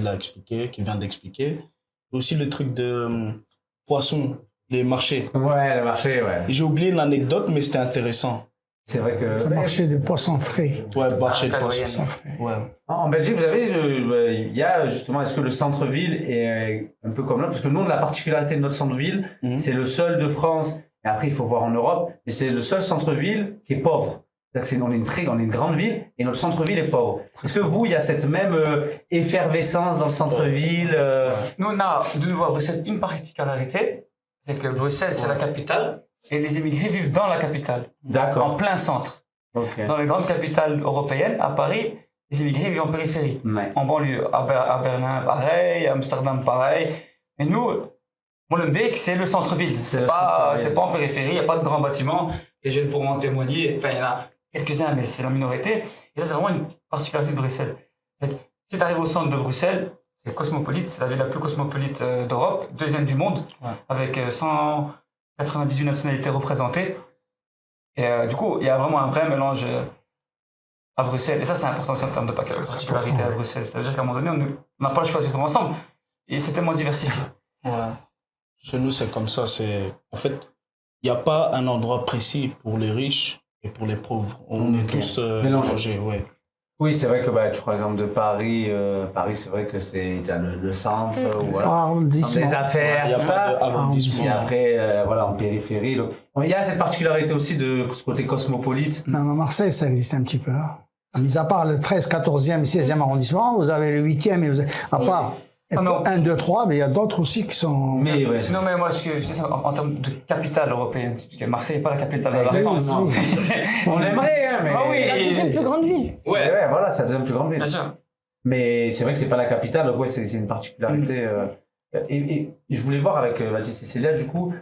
vient d'expliquer. Aussi le truc de poissons, les marchés. Ouais, le marché, ouais. J'ai oublié l'anecdote, mais c'était intéressant. C'est vrai que... C'est le marché des poissons frais. Ouais, marché des poissons frais. Ouais. En Belgique, vous avez, il y a justement, est-ce que le centre-ville est un peu comme là? Parce que nous, la particularité de notre centre-ville, c'est le seul de France, et après il faut voir en Europe, mais c'est le seul centre-ville qui est pauvre. C'est-à-dire qu'on est une grande ville, et notre centre-ville est pauvre. Est-ce que vous, il y a cette même effervescence dans le centre-ville Nous, on a de nouveau à Bruxelles une particularité, c'est que Bruxelles, c'est la capitale, et les immigrés vivent dans la capitale. D'accord. En plein centre. Okay. Dans les grandes capitales européennes, à Paris, les immigrés vivent en périphérie. Ouais. En banlieue, à Berlin, pareil, à Amsterdam, pareil. Et nous, Molenbeek, c'est le centre-ville. C'est pas en périphérie, il n'y a pas de grands bâtiments. Les jeunes pourront en témoigner. Enfin, il y en a quelques-uns, mais c'est la minorité. Et ça, c'est vraiment une particularité de Bruxelles. Si tu arrives au centre de Bruxelles, c'est cosmopolite, c'est la ville la plus cosmopolite d'Europe, deuxième du monde, avec 198 nationalités représentées. Et du coup, il y a vraiment un vrai mélange à Bruxelles. Et ça, c'est important aussi en termes de particularité à Bruxelles. C'est-à-dire qu'à un moment donné, on n'a pas le choix de vivre ensemble. Et c'est tellement diversifié. Ouais. Chez nous, c'est comme ça. En fait, il n'y a pas un endroit précis pour les riches et pour les pauvres. On est tous mélangés. Ouais. Oui, c'est vrai que tu prends l'exemple de Paris. Paris, c'est vrai que c'est le centre, arrondissement. Des affaires, tout ça. Et après, voilà, en périphérie. Donc, il y a cette particularité aussi de ce côté cosmopolite. Même à Marseille, ça existe un petit peu. Hein. Mis à part le 13, 14e, 16e arrondissement, vous avez le 8e. Et à part 1, 2, 3, mais il y a d'autres aussi qui sont... Mais, ouais. Non, mais moi, ce que je dis, en termes de capitale européenne, parce que Marseille n'est pas la capitale de la France. On l'aimerait, hein, mais... Ah oui, c'est la deuxième plus grande ville. Ouais, voilà, c'est la deuxième plus grande ville. Bien sûr. Mais c'est vrai que c'est pas la capitale, donc ouais, c'est une particularité. Et je voulais voir avec Baptiste et Célia, du coup,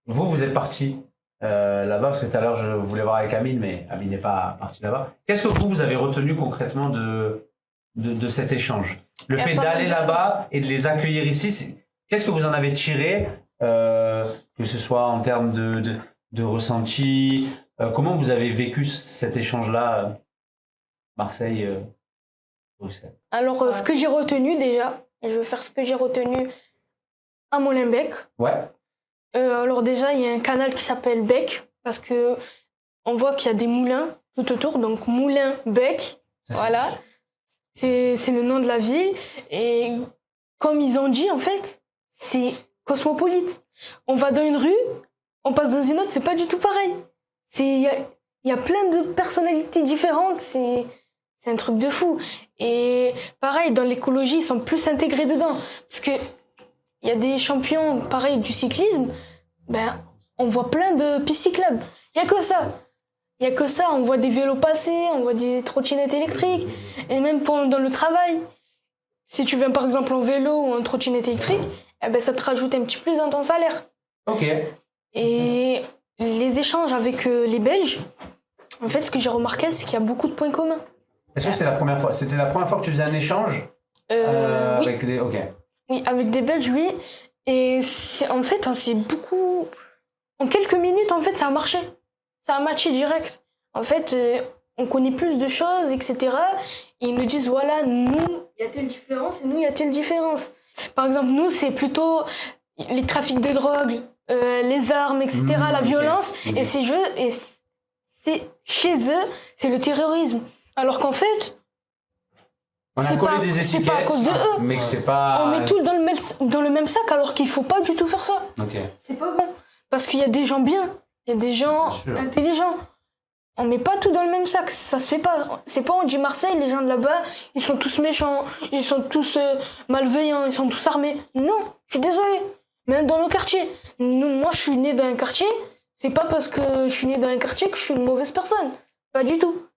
vous êtes partis là-bas, parce que tout à l'heure, je voulais voir avec Amine, mais Amine n'est pas parti là-bas. Qu'est-ce que vous avez retenu concrètement de cet échange? Le fait d'aller là-bas et de les accueillir ici, qu'est-ce que vous en avez tiré, que ce soit en termes de ressenti, comment vous avez vécu cet échange-là, Marseille, Bruxelles? Alors, ce que j'ai retenu déjà, je vais faire ce que j'ai retenu à Molenbeek. Ouais. Alors déjà, il y a un canal qui s'appelle Bec, parce que on voit qu'il y a des moulins tout autour, donc Moulin Bec, voilà. C'est le nom de la ville. Et comme ils ont dit, en fait, c'est cosmopolite. On va dans une rue, on passe dans une autre, c'est pas du tout pareil. Il y a plein de personnalités différentes, c'est un truc de fou. Et pareil, dans l'écologie, ils sont plus intégrés dedans. Parce que il y a des champions, pareil, du cyclisme, ben, on voit plein de pistes cyclables. Il n'y a que ça. Il n'y a que ça. On voit des vélos passer, on voit des trottinettes électriques. Et même dans le travail, si tu viens par exemple en vélo ou en trottinette électrique, eh ben, ça te rajoute un petit plus dans ton salaire. Ok. Et les échanges avec les Belges, en fait, ce que j'ai remarqué, c'est qu'il y a beaucoup de points communs. Est-ce que c'était la première fois? C'était la première fois que tu faisais un échange Oui. avec des... Ok. Oui, avec des Belges, oui. Et en fait, c'est beaucoup... En quelques minutes, en fait, ça a marché. Ça a matché direct. En fait, on connaît plus de choses, etc. Et ils nous disent, voilà, nous, il y a telle différence et nous, il y a telle différence. Par exemple, nous, c'est plutôt les trafics de drogue, les armes, etc., la violence. Et c'est chez eux, c'est le terrorisme. Alors qu'en fait... On a collé des étiquettes, c'est pas à cause de eux. Mais que c'est pas... On met tout dans le même sac alors qu'il faut pas du tout faire ça. Ok. C'est pas bon. Parce qu'il y a des gens bien, il y a des gens intelligents. On met pas tout dans le même sac, ça se fait pas. C'est pas on dit Marseille, les gens de là-bas, ils sont tous méchants, ils sont tous malveillants, ils sont tous armés. Non, je suis désolée. Même dans nos quartiers. Moi, je suis née dans un quartier, c'est pas parce que je suis née dans un quartier que je suis une mauvaise personne. Pas du tout.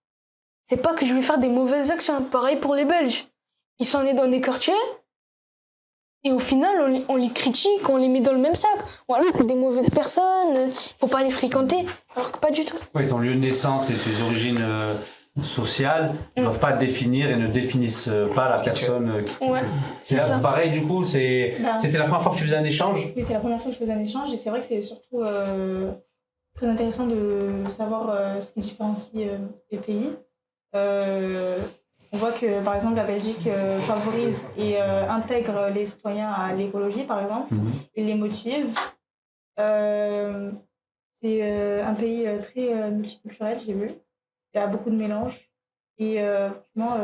C'est pas que je vais faire des mauvaises actions. Pareil pour les Belges. Ils sont nés dans des quartiers et au final, on les critique, on les met dans le même sac. Voilà, c'est des mauvaises personnes, faut pas les fréquenter. Alors que pas du tout. Oui, ton lieu de naissance et tes origines sociales ne doivent pas te définir et ne définissent pas la personne. Ouais, c'est là, ça. pareil, du coup, c'était la première fois que tu faisais un échange? Oui, c'est la première fois que je faisais un échange et c'est vrai que c'est surtout très intéressant de savoir ce qui différencie les pays. On voit que, par exemple, la Belgique favorise et intègre les citoyens à l'écologie, par exemple, et les motive. C'est un pays très multiculturel, j'ai vu. Il y a beaucoup de mélanges. Et franchement,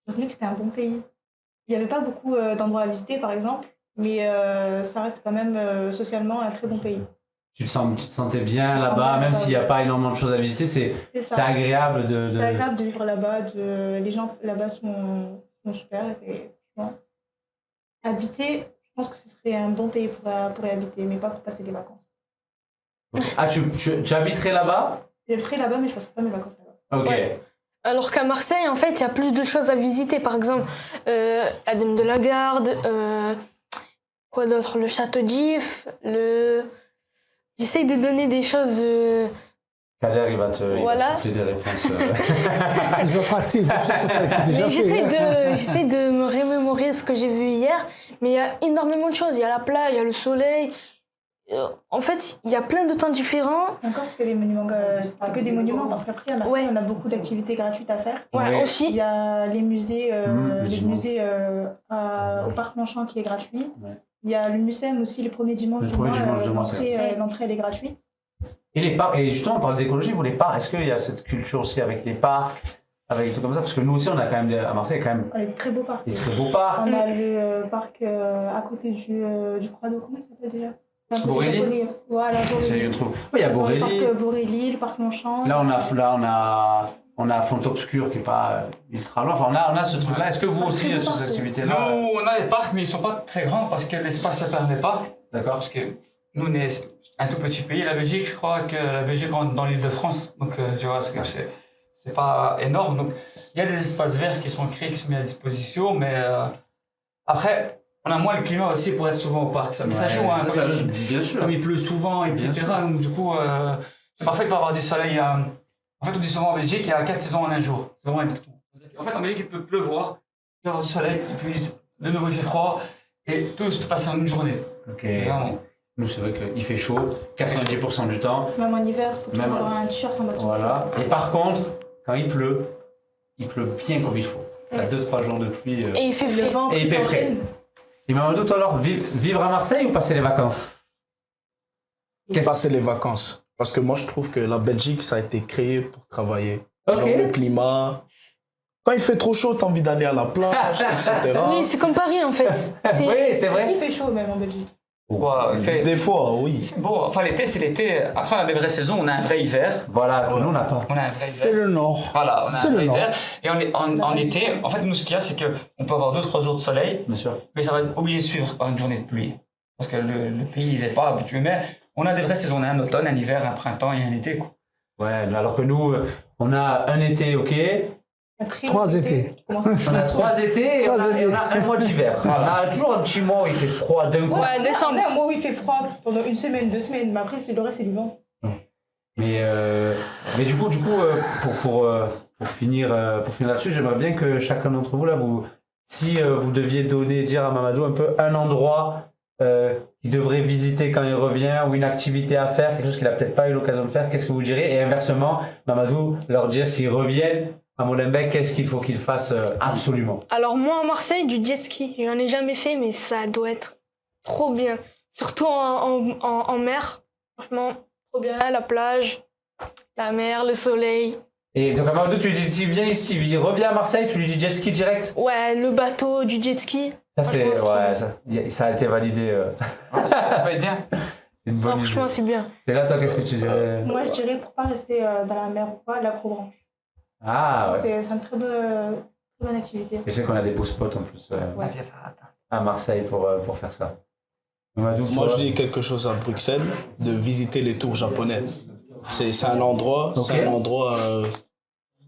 j'ai retenu que c'était un bon pays. Il n'y avait pas beaucoup d'endroits à visiter, par exemple, mais ça reste quand même socialement un très bon pays. Tu te sentais bien là-bas, même s'il n'y a pas énormément de choses à visiter, c'est agréable de... C'est agréable de vivre là-bas, les gens là-bas sont super. Et, bon, habiter, je pense que ce serait un bon pays pour y habiter, mais pas pour passer des vacances. Ah, tu habiterais là-bas? J'habiterais là-bas, mais je ne passerai pas mes vacances là-bas. Ok. Ouais. Alors qu'à Marseille, en fait, il y a plus de choses à visiter. Par exemple, la Dame de la Garde, quoi d'autre, le Château d'If, J'essaye de donner des choses... Kader, il va souffler des réponses. Les autres actifs, ça serait déjà fait. J'essaie de me remémorer ce que j'ai vu hier, mais il y a énormément de choses. Il y a la plage, il y a le soleil. En fait, il y a plein de temps différents. Encore, c'est que des monuments, parce qu'après, à Marseille, on a beaucoup d'activités gratuites à faire. Ouais, aussi. Il y a les musées, au Parc Longchamp qui est gratuit. Ouais. Il y a le Mucem aussi, le premier dimanche du mois. L'entrée, elle est gratuite. Et les parcs, et justement, on parle d'écologie, vous, les parcs, est-ce qu'il y a cette culture aussi avec les parcs, avec des trucs comme ça? Parce que nous aussi, on a quand même, à Marseille, quand même... Des très beaux parcs. Des très beaux parcs. On a le parc à côté du Prado, comment il s'appelle déjà? Borély. Voilà, Borély. Oui, il y a Borély. Le parc Borély, le parc Longchamp. Là, on a Font Obscur qui n'est pas ultra loin. Enfin, on a ce truc-là. Est-ce que vous aussi, il y a ces activités-là? Nous, on a des parcs, mais ils ne sont pas très grands parce que l'espace ne le permet pas. D'accord. Parce que nous, on est un tout petit pays. La Belgique, je crois que la Belgique rentre dans l'île de France. Donc, tu vois, c'est pas énorme. Donc, il y a des espaces verts qui sont créés, qui sont mis à disposition. Mais après, on a moins le climat aussi pour être souvent au parc. Ça, mais ça joue, hein, bien sûr. comme il pleut souvent, etc. Donc du coup, c'est parfait pour avoir du soleil. En fait, on dit souvent en Belgique, il y a 4 saisons en un jour. C'est vraiment exactement. En fait, en Belgique, il peut pleuvoir, il peut y avoir du soleil, et puis de nouveau il fait froid, et tout se peut passer en une journée. Ok. Vraiment. Nous, c'est vrai qu'il fait chaud 90% du temps. Même en hiver, il faut toujours Même- avoir un t-shirt en bas de son Voilà. Et par contre, quand il pleut bien comme il faut. T'as 2-3 jours de pluie. Et il fait Le frais. vent, Et il fait frais. Et Mamadou, toi alors, vivre à Marseille ou passer les vacances? Passer les vacances. Parce que moi, je trouve que la Belgique, ça a été créé pour travailler. Ok. Genre le climat. Quand il fait trop chaud, t'as envie d'aller à la plage, etc. Oui, c'est comme Paris en fait. Oui, c'est vrai. Il fait chaud même en Belgique. Ouais, il fait Des fois, oui. bon. Enfin, l'été, c'est l'été. Après, on a des vraies saisons, on a un vrai hiver. Voilà, nous on n'a pas. On a un vrai C'est hiver. le Nord. Voilà, on a C'est un le vrai Nord. hiver. Et en été, en fait, nous, ce qu'il y a, c'est qu'on peut avoir 2-3 jours de soleil, Bien sûr. mais ça va être obligé de suivre par une journée de pluie. Parce que le pays, il n'est pas habitué. Mais on a des vraies saisons. On a un automne, un hiver, un printemps et un été, quoi. Ouais, alors que nous, on a un été, ok. Un 3 étés. qui commence à- On a 3 étés et on a un mois d'hiver. On a toujours un petit mois où il fait froid d'un coup. Ouais, décembre. Après, un mois où il fait froid pendant une semaine, 2 semaines, mais après, le reste, c'est du vent. Mais du coup, pour finir là-dessus, j'aimerais bien que chacun d'entre vous là, si vous deviez dire à Mamadou un peu un endroit qu'il devrait visiter quand il revient ou une activité à faire, quelque chose qu'il a peut-être pas eu l'occasion de faire, qu'est-ce que vous diriez? Et inversement, Mamadou, leur dire s'ils reviennent à Molenbeek, qu'est-ce qu'il faut qu'ils fassent absolument? Alors moi à Marseille, du jet ski, j'en ai jamais fait, mais ça doit être trop bien. Surtout en mer. Franchement, trop bien. La plage, la mer, le soleil. Et donc à Mamadou, tu lui dis, tu viens ici, il revient à Marseille, tu lui dis jet ski direct? Ouais, le bateau, du jet ski. Ça c'est, Franchement, ouais, ça a été validé. Ça va être bien. C'est une Non, bonne idée. franchement, c'est bien. C'est là, toi, qu'est-ce que tu dirais? Moi, je dirais pour pas rester dans la mer ou pas, l'acrobranche. Ah ouais. C'est une très bonne activité. Je sais qu'on a des beaux spots en plus Ouais. à Marseille pour faire ça. Mamadou, Moi, toi? je dis quelque chose à Bruxelles, de visiter les tours japonais. C'est un endroit,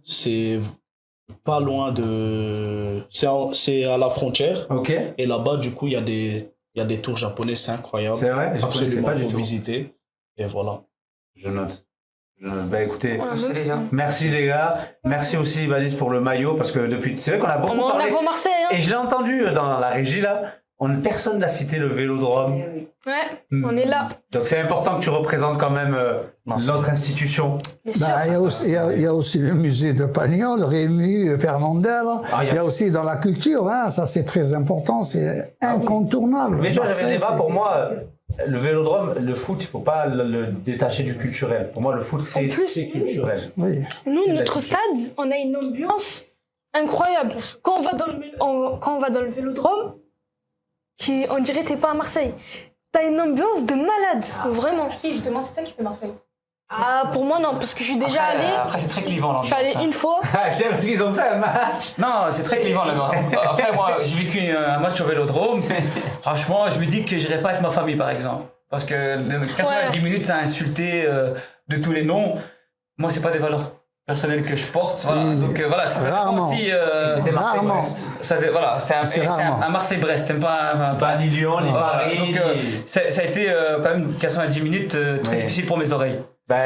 c'est pas loin de... C'est à la frontière. Ok. Et là-bas, du coup, il y a des tours japonais, c'est incroyable. C'est vrai, je connaissais Absolument, pas du faut tout. visiter. Et voilà. Je note. Bah écoutez, Merci les gars. merci les gars. Merci aussi Badis pour le maillot parce que depuis, c'est vrai qu'on a beaucoup On parlé. avant Marseille, hein. Et je l'ai entendu dans la régie là. Personne n'a cité le Vélodrome. Ouais, on est là. Donc c'est important que tu représentes quand même notre institution. Bien sûr. Ben, il y a aussi le musée de Pagnol, Rému, Fernandel. Ah, Il y a aussi dans la culture, hein, ça c'est très important, c'est incontournable. Mais tu vois, j'avais Marseille, le débat c'est- pour moi. Le Vélodrome, le foot, il faut pas le détacher du culturel. Pour moi, le foot, c'est culturel. Oui. Nous, C'est notre stade, on a une ambiance incroyable. Quand on va dans le Vélodrome, on dirait que t'es pas à Marseille. T'as une ambiance de malade, vraiment. Si, justement, c'est ça qui fait Marseille. Ah, pour moi, non, parce que je suis déjà allée. Après, c'est très clivant Je suis allée l'ambiance. une fois. Ah, je sais parce qu'ils ont fait un match. Non, c'est très clivant là-bas. Après, moi, j'ai vécu un match au Vélodrome, mais franchement, je me dis que j'irai pas avec ma famille, par exemple. Parce que 90 minutes, ça a insulté de tous les noms. Moi, c'est pas des valeurs personnelles que je porte. Voilà. Oui, Donc voilà, ça dépend rarement. aussi. C'était Rarement. Marseille-Brest. Voilà, C'est c'est rarement. un Marseille-Brest, t'aimes pas un. Pas ni Lyon, ni Voilà, Paris. donc ça a été quand même 90 minutes très Ouais. difficile pour mes oreilles. Bah,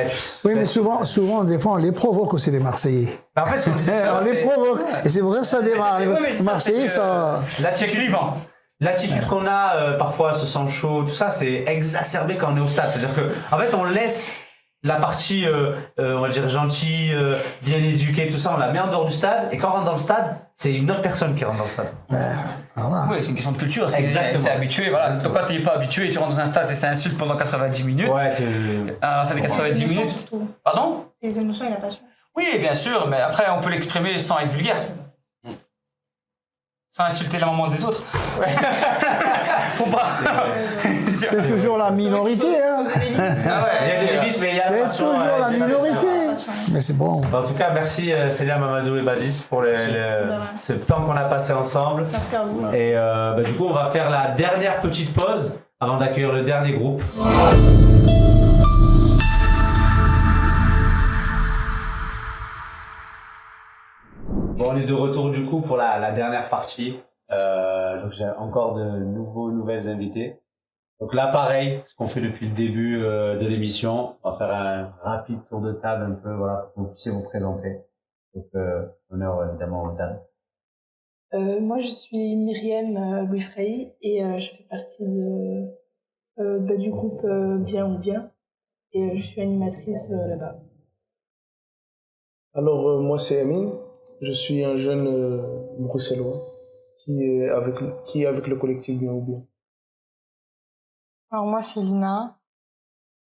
Oui, mais souvent, des fois, on les provoque aussi, les Marseillais. en fait, ce qu'on disait, On les c'est provoque. Et c'est vrai que ça démarre. Ouais, mais Les ça, Marseillais, c'est que- ça... C'est clivant. l'attitude qu'on a parfois, se sent chaud, tout ça, c'est exacerbé quand on est au stade. C'est-à-dire que, en fait, on laisse la partie, on va dire, gentille, bien éduquée, tout ça, on la met en dehors du stade. Et quand on rentre dans le stade, c'est une autre personne qui rentre dans le stade. Voilà. Oui, c'est une question de culture, c'est Exactement. c'est habitué. Voilà. Donc quand tu n'es pas habitué et tu rentres dans un stade et ça insulte pendant 90 minutes, Ouais, à la fin des 90 Les émotions, minutes. surtout. Pardon? C'est les émotions et la passion. Oui, bien sûr, mais après on peut l'exprimer sans être vulgaire. Sans insulter la maman des autres. Faut pas. C'est toujours la minorité, hein. Ah ouais, il y a des limites, mais il y a C'est façon, toujours ouais, la il y a minorité. Mais c'est bon. En tout cas, merci Célia, Mamadou et Badis pour ce temps qu'on a passé ensemble. Merci à vous. Et du coup, on va faire la dernière petite pause avant d'accueillir le dernier groupe. Bon, on est de retour du coup pour la dernière partie. Donc j'ai encore de nouvelles invités. Donc là, pareil, ce qu'on fait depuis le début de l'émission, on va faire un rapide tour de table un peu, voilà, pour que vous puissiez vous présenter. Donc honneur évidemment aux dames. Moi, je suis Myriam Bouifrey et je fais partie du groupe Bien ou Bien et je suis animatrice là-bas. Alors, moi, c'est Amine. Je suis un jeune bruxellois qui est avec le collectif Bien ou Bien. Alors, moi, c'est Lina.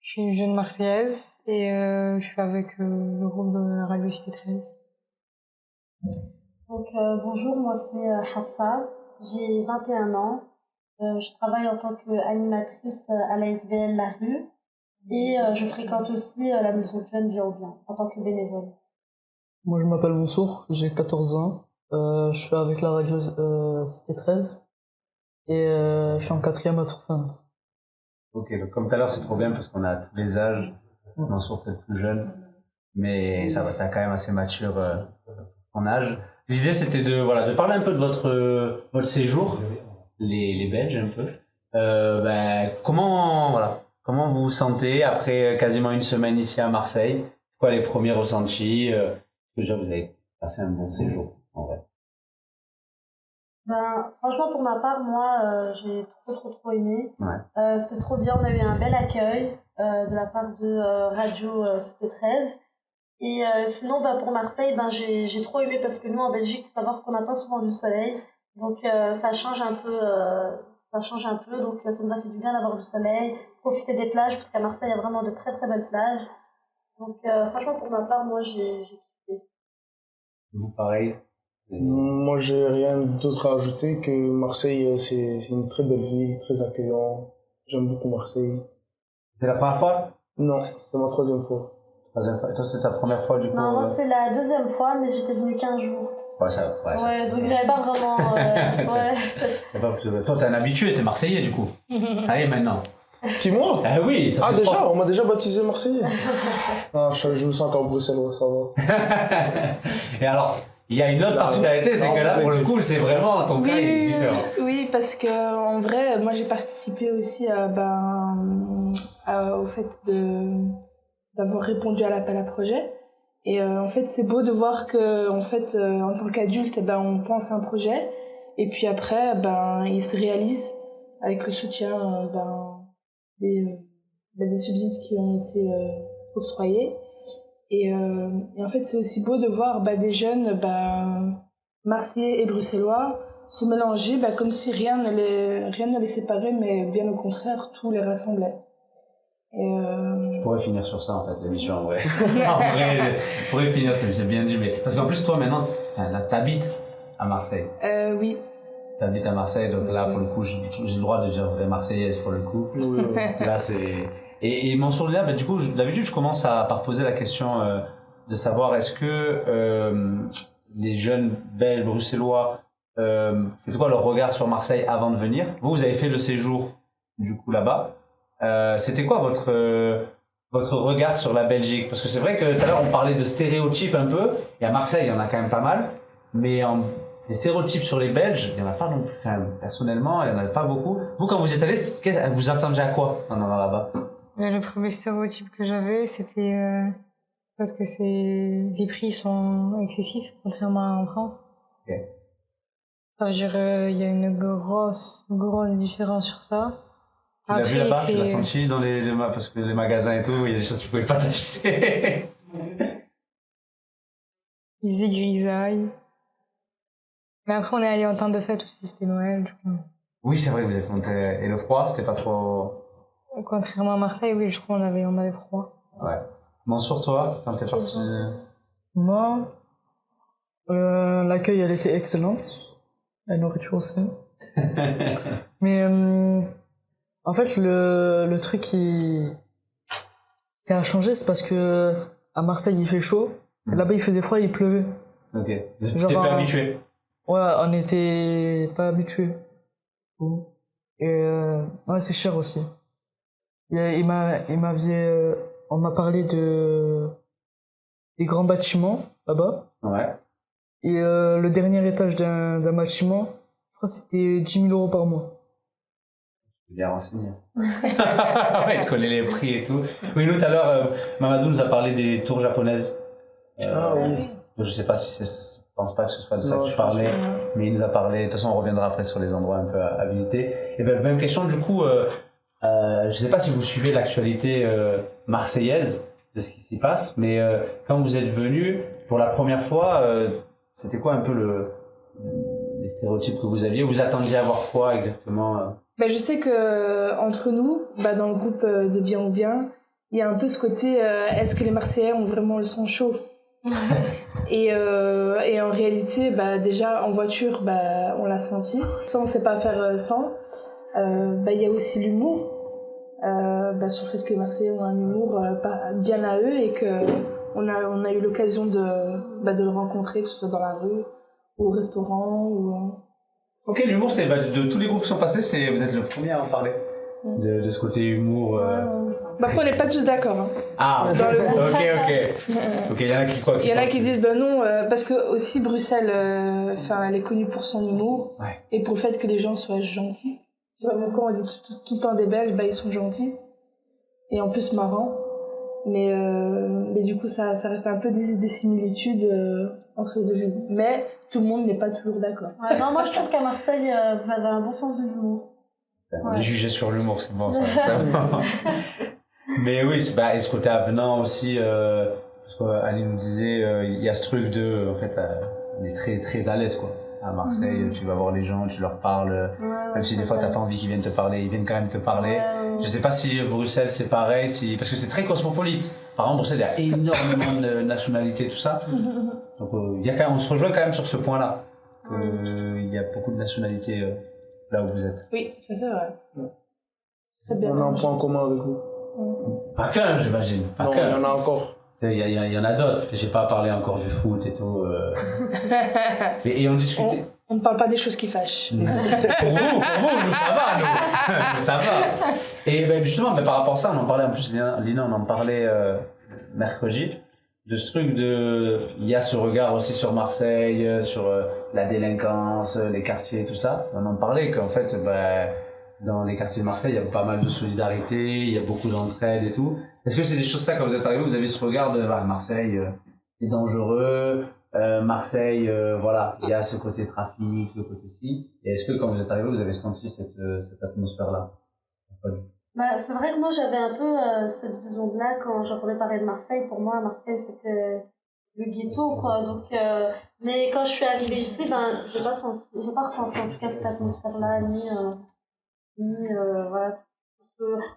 Je suis une jeune Marseillaise et je suis avec le groupe de la Radio Cité 13. Donc, bonjour, moi c'est Hafsa, j'ai 21 ans, je travaille en tant qu'animatrice à l'ASBL La Rue et je fréquente aussi la maison de jeunes Bien ou Bien en tant que bénévole. Moi je m'appelle Mansour, j'ai 14 ans, je suis avec la radio Cité 13 et je suis en 4e à Tour-Sainte. Ok, donc comme tout à l'heure c'est trop bien parce qu'on a tous les âges, Mansour t'es plus jeune, mais ça va, t'es quand même assez mature en âge. L'idée c'était de parler un peu de votre séjour, les Belges un peu. Comment vous vous sentez après quasiment une semaine ici à Marseille? Quoi les premiers ressentis? Déjà vous avez passé un bon séjour en vrai. Franchement pour ma part, moi j'ai trop aimé. Ouais. C'était trop bien, on a eu un bel accueil de la part de Radio Cité 13. Et sinon, pour Marseille, j'ai trop aimé parce que nous, en Belgique, il faut savoir qu'on n'a pas souvent du soleil. Donc, ça change un peu. Donc, ça nous a fait du bien d'avoir du soleil, profiter des plages, parce qu'à Marseille, il y a vraiment de très belles plages. Donc, franchement, pour ma part, moi, j'ai kiffé. Vous, pareil? Moi, j'ai rien d'autre à ajouter que Marseille, c'est une très belle ville, très accueillant. J'aime beaucoup Marseille. C'est la première fois? Non, c'est ma 3e fois. Et toi, c'est ta première fois du coup? Non, moi c'est la 2e fois, mais j'étais venue 15 jours. Ouais, ça. Ouais, donc j'avais pas vraiment. Ouais. Toi, t'es un habitué, t'es Marseillais du coup. Ça y est maintenant. Qui, moi? Oui, ça fait déjà, on m'a déjà baptisé Marseillais. Je me sens encore bruxellois, ça va. Et alors, il y a une autre particularité, c'est que là, pour le coup, c'est vraiment ton cas est différent. Oui, parce que en vrai, moi j'ai participé aussi au fait d'avoir répondu à l'appel à projet. Et en fait, c'est beau de voir que, en tant qu'adulte, on pense à un projet, et puis après, il se réalise avec le soutien des subsides qui ont été octroyés. Et en fait, c'est aussi beau de voir des jeunes marseillais et bruxellois se mélanger comme si rien ne les séparait, mais bien au contraire, tout les rassemblait. Je pourrais finir sur ça en fait, l'émission en vrai. En vrai, je pourrais finir, c'est bien dit. Mais... Parce qu'en plus, toi maintenant, t'habites à Marseille. Oui. T'habites à Marseille, donc là pour le coup, j'ai le droit de dire vraie Marseillaise pour le coup. Oui. Là c'est. Et Mansour Lina, du coup, d'habitude, je commence par poser la question de savoir est-ce que les jeunes Belges, bruxellois, c'est quoi leur regard sur Marseille avant de venir? Vous avez fait le séjour du coup là-bas. C'était quoi votre regard sur la Belgique? Parce que c'est vrai que tout à l'heure on parlait de stéréotypes un peu, et à Marseille il y en a quand même pas mal, mais des stéréotypes sur les Belges, il n'y en a pas non plus. Enfin, personnellement, il n'y en a pas beaucoup. Vous, quand vous êtes allé, vous attendiez à quoi en allant là-bas? Le premier stéréotype que j'avais, c'était parce que les prix sont excessifs, contrairement en France. Ok. Ça veut dire il y a une grosse différence sur ça. Tu l'as vu là-bas, tu l'as senti dans parce que les magasins et tout, il y a des choses que tu pouvais pas t'acheter. Ils faisaient grisaille. Mais après, on est allé en temps de fête aussi, c'était Noël, du coup. Oui, c'est vrai, vous êtes monté. Et le froid, c'était pas trop. Contrairement à Marseille, oui, je crois qu'on avait froid. Ouais. Mansour, toi, quand t'es parti? Moi, l'accueil, elle était excellente. La nourriture aussi. Mais en fait, le truc qui a changé, c'est parce que à Marseille, il fait chaud. Et là-bas, il faisait froid et il pleuvait. Ok. T'es pas habitué? Ouais, on n'était pas habitués. Et ouais, c'est cher aussi. On m'a parlé des grands bâtiments là-bas. Ouais. Et le dernier étage d'un bâtiment, je crois que c'était 10 000 € par mois. Bien renseigné. Ouais, coller les prix et tout. Oui, nous tout à l'heure, Mamadou nous a parlé des tours japonaises. Oui. Je sais pas si c'est, je pense pas que ce soit de ça que tu parlais, mais il nous a parlé. De toute façon, on reviendra après sur les endroits un peu à visiter. Et ben, même question du coup. Je sais pas si vous suivez l'actualité marseillaise de ce qui s'y passe, mais quand vous êtes venu pour la première fois, c'était quoi un peu les stéréotypes que vous aviez? Vous attendiez à voir quoi exactement? Je sais que entre nous, dans le groupe de Bien ou Bien, il y a un peu ce côté est-ce que les Marseillais ont vraiment le sang chaud? Et en réalité, déjà en voiture, on l'a senti. Ça, on sait pas faire sans. Il y a aussi l'humour. Sur le fait que les Marseillais ont un humour bien à eux et qu'on a eu l'occasion de le rencontrer, que ce soit dans la rue ou au restaurant. Ok, l'humour, c'est de tous les groupes qui sont passés, vous êtes le premier à en parler de ce côté humour. Après, on n'est pas tous d'accord. Hein, ah, dans le groupe. Ok, il y en a qui quoi? Il y en a qui disent non, parce que aussi Bruxelles, elle est connue pour son humour et pour le fait que les gens soient gentils. Quand on dit tout le temps des Belges, ils sont gentils et en plus marrants. Mais du coup, ça reste un peu des similitudes entre les deux villes. Mais tout le monde n'est pas toujours d'accord. Ouais, non, moi je trouve qu'à Marseille, vous avez un bon sens de l'humour. On est jugé sur l'humour, c'est bon ça. Mais oui, et ce côté avenant aussi, parce qu'Annie nous disait, il y a ce truc de, en fait, on est très très à l'aise quoi. À Marseille, tu vas voir les gens, tu leur parles, même si des fois t'as pas envie qu'ils viennent te parler, ils viennent quand même te parler. Je sais pas si Bruxelles c'est pareil, parce que c'est très cosmopolite. Par exemple, Bruxelles, il y a énormément de nationalités, tout ça. Donc on se rejoint quand même sur ce point-là. Il y a beaucoup de nationalités là où vous êtes. Oui, ça c'est vrai. Très bien. On a un point en commun avec vous. Pas qu'un, j'imagine. Non, il y en a encore. Il y en a d'autres. J'ai pas parlé encore du foot et tout. Et on discutait. On ne parle pas des choses qui fâchent. Pour vous, nous ça va, nous ça va. Et justement, par rapport à ça, on en parlait en plus, Lina, on en parlait mercredi, de ce truc il y a ce regard aussi sur Marseille, sur la délinquance, les quartiers, tout ça. On en parlait qu'en fait, dans les quartiers de Marseille, il y a pas mal de solidarité, il y a beaucoup d'entraide et tout. Est-ce que c'est des choses ça, quand vous êtes arrivé, vous avez ce regard de Marseille, c'est dangereux, Marseille, voilà, il y a ce côté trafic, ce côté-ci. Et est-ce que quand vous êtes arrivé, vous avez senti cette atmosphère-là? C'est vrai que moi j'avais un peu cette vision-là quand j'entendais parler de Marseille. Pour moi, Marseille c'était le ghetto, quoi. Donc, mais quand je suis arrivée ici, j'ai pas ressenti en tout cas cette atmosphère-là, voilà.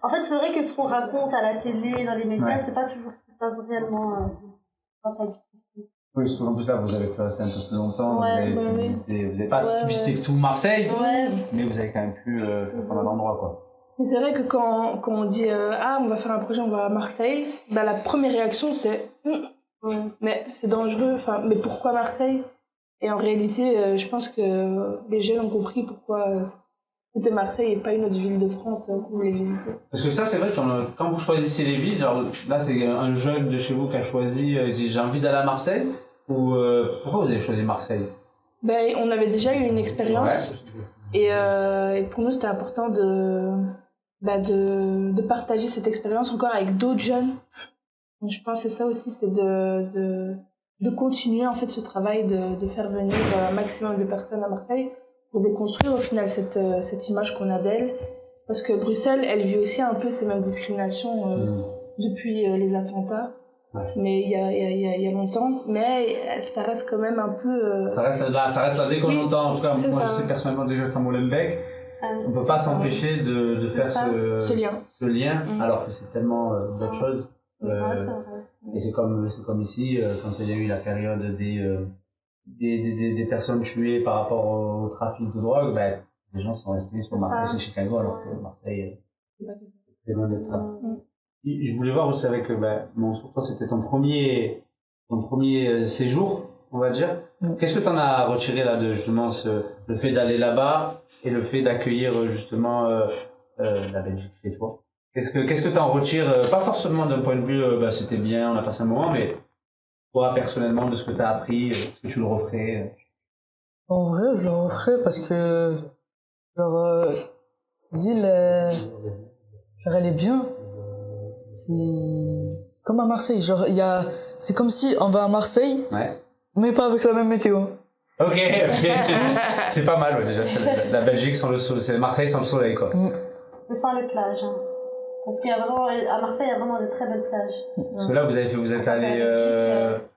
En fait, c'est vrai que ce qu'on raconte à la télé, dans les médias, c'est pas toujours ce qui se passe réellement. Oui, souvent plus là, vous avez pu rester un peu plus longtemps, vous n'avez pas visité tout Marseille, mais vous avez quand même pu faire pas mal d'endroits, quoi. Mais c'est vrai que quand on dit on va faire un projet, on va à Marseille, la première réaction c'est mais c'est dangereux, mais pourquoi Marseille? Et en réalité, je pense que les jeunes ont compris pourquoi c'était Marseille et pas une autre ville de France qu'on voulait visiter. Parce que ça, c'est vrai, quand vous choisissez les villes, genre là c'est un jeune de chez vous qui a choisi, dit j'ai envie d'aller à Marseille, ou pourquoi vous avez choisi Marseille? On avait déjà eu une expérience et pour nous c'était important de partager cette expérience encore avec d'autres jeunes. Donc je pense que c'est ça aussi, c'est de continuer en fait ce travail de faire venir un maximum de personnes à Marseille pour déconstruire au final cette image qu'on a d'elle. Parce que Bruxelles, elle vit aussi un peu ces mêmes discriminations depuis les attentats. Mais il y a longtemps, mais ça reste quand même un peu... Ça reste là dès qu'on entend, en tout cas moi je sais personnellement déjà qu'à Molenbeek, on ne peut pas s'empêcher de faire ce lien, alors que c'est tellement d'autres choses. Et c'est comme ici, quand il y a eu la période des personnes tuées par rapport au trafic de drogue, les gens sont restés sur Marseille, chez Chicago, alors que Marseille, c'est loin d'être ça. Je voulais voir aussi avec, toi c'était ton premier séjour, on va dire. Qu'est-ce que tu en as retiré là de justement le fait d'aller là-bas et le fait d'accueillir justement la Belgique chez toi? Qu'est-ce que tu en retires, pas forcément d'un point de vue c'était bien, on a passé un moment, mais toi personnellement de ce que tu as appris, est-ce que tu le referais? En vrai, je le referais parce que, genre, l'île, genre, elle est bien. C'est comme à Marseille. Genre, c'est comme si on va à Marseille, mais pas avec la même météo. Ok. C'est pas mal, ouais, déjà. La Belgique sans le soleil, c'est Marseille sans le soleil, quoi. Mais sans les plages. Hein. Parce qu'il y a vraiment, à Marseille, il y a vraiment de très belles plages. Parce que là, vous êtes allé.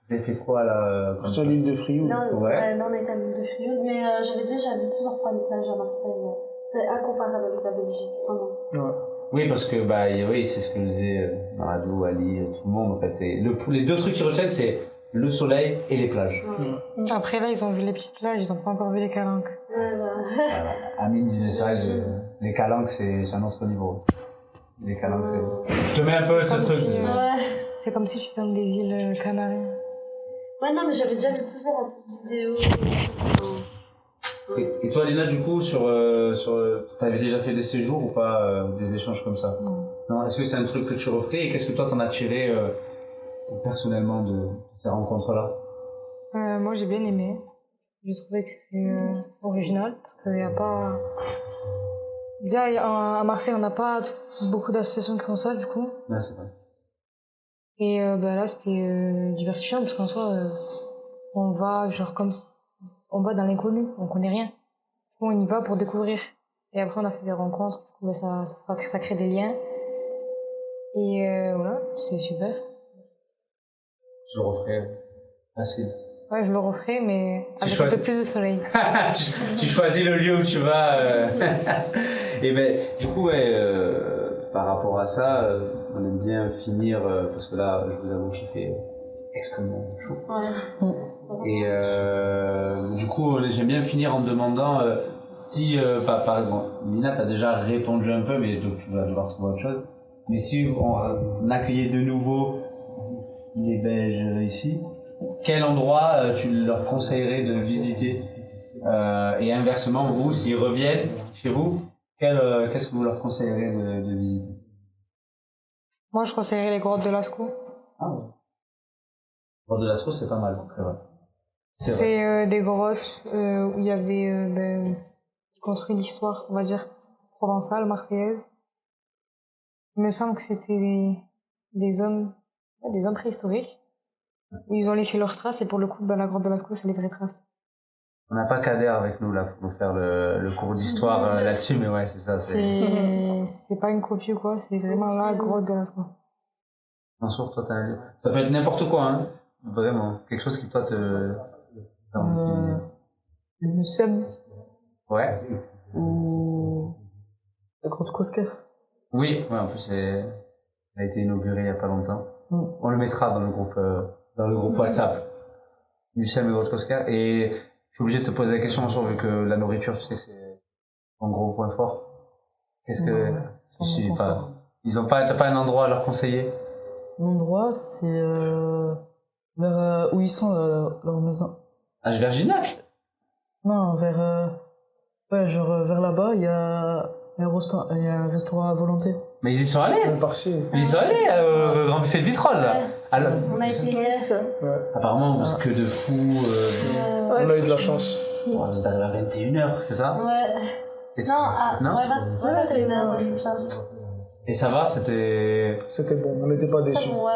Vous avez fait quoi là? Sur l'île de Frioul. Là, on est allé à l'île de Frioul, mais j'avais déjà vu plusieurs fois les plages à Marseille. C'est incomparable avec la Belgique, vraiment. Ouais. Oui, parce que oui, c'est ce que je disais Maradou, Ali, tout le monde en fait. Les deux trucs qu'ils retiennent, c'est le soleil et les plages. Après là, ils ont vu les petites plages, ils ont pas encore vu les calanques. Amine disait ça, les calanques c'est un autre niveau. Les calanques c'est... Je te mets un peu ce truc. C'est comme si tu étais dans des îles Canaries. Ouais, non, mais j'avais déjà vu plusieurs vidéos. Et toi, Lina, du coup, t'avais déjà fait des séjours ou pas, des échanges comme ça? Non. Est-ce que c'est un truc que tu referais et qu'est-ce que toi t'en as tiré personnellement de ces rencontres-là? Moi, j'ai bien aimé. J'ai trouvé que c'est original parce qu'il n'y a pas. Déjà, à Marseille, on n'a pas beaucoup d'associations qui font ça, du coup. Ouais, c'est vrai. Et là, c'était divertissant parce qu'en soi, on va genre comme on va dans l'inconnu, on connaît rien. On y va pour découvrir. Et après, on a fait des rencontres, du coup, ça crée des liens. Et voilà, c'est super. Je le referais facile. Ouais, je le referai, mais avec un peu plus de soleil. Tu choisis le lieu où tu vas. Et ben, du coup, par rapport à ça, on aime bien finir, parce que là, je vous avoue qu'il fait extrêmement chaud. Et du coup, j'aime bien finir en me demandant si, par exemple, Lina, t'as déjà répondu un peu, mais donc tu vas devoir trouver autre chose. Mais si on accueillait de nouveau les Belges ici, quel endroit tu leur conseillerais de visiter? Et inversement, vous, s'ils reviennent chez vous, qu'est-ce que vous leur conseillerez de visiter? Moi, je conseillerais les grottes de Lascaux. Ah ouais. Les grottes de Lascaux, c'est pas mal, c'est vrai. C'est des grottes où il y avait qui construit l'histoire, on va dire, provençale, marseillaise. Il me semble que c'était des hommes préhistoriques où ils ont laissé leurs traces et pour le coup, la grotte de Lascaux, c'est les vraies traces. On n'a pas Kader avec nous là pour nous faire le cours d'histoire là-dessus, mais ouais, c'est ça. C'est pas une copie ou quoi, c'est vraiment la grotte de Lascaux. Mansour, toi, t'as un lieu. Ça peut être n'importe quoi, hein. Vraiment. Quelque chose qui, toi, t'as envie d'utiliser. Le Mucem. Ouais. Ou la grotte Cosquer. Oui, ouais, en plus, elle a été inaugurée il y a pas longtemps. On le mettra dans le groupe WhatsApp. Mucem et grotte Cosquer. Et je suis obligé de te poser la question, Mansour, vu que la nourriture, tu sais que c'est ton gros point fort. Qu'est-ce que... T'as pas un endroit à leur conseiller? L'endroit, c'est vers où ils sont, leur maison. À Verginac? Non, vers là-bas, il y a un restaurant à volonté. Mais ils y sont allés? Ils y sont allés au Grand Buffet de Vitrolles, là. Alors, On a été apparemment, vous êtes que de fous. On a eu de la chance. Vous êtes arrivé à 21h, c'est ça? Ouais. Non, 21h, c'est ça. Et ça va, c'était bon, on n'était pas déçus. Non.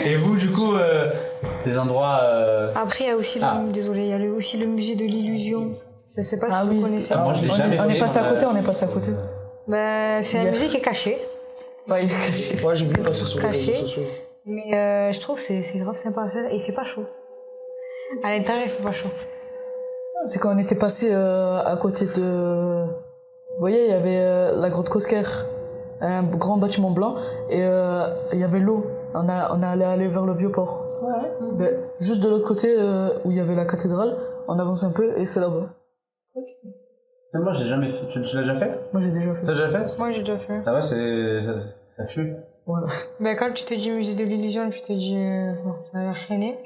Et vous, du coup, des endroits... Après, il y a aussi aussi le musée de l'illusion. Je sais pas si vous connaissez. Moi, je l'ai jamais fait. On est passé à côté. C'est un musée qui est caché. Ouais, il est caché. Ouais, j'ai vu passer sur les réseaux sociaux. Mais je trouve que c'est grave sympa à faire et il fait pas chaud. À l'intérieur, il fait pas chaud. C'est quand on était passé à côté de... Vous voyez, il y avait la grotte Cosquer, un grand bâtiment blanc, et il y avait l'eau. On allait vers le Vieux-Port. Ouais. Juste de l'autre côté, où il y avait la cathédrale, on avance un peu et c'est là-bas. Moi, j'ai jamais fait. Tu l'as déjà fait? Moi, j'ai déjà fait. T'as déjà fait? Moi, j'ai déjà fait. Ah ouais, ça tue. Ouais. Ben, quand tu te dis musée de l'illusion, tu te dis, ça a l'air traîné.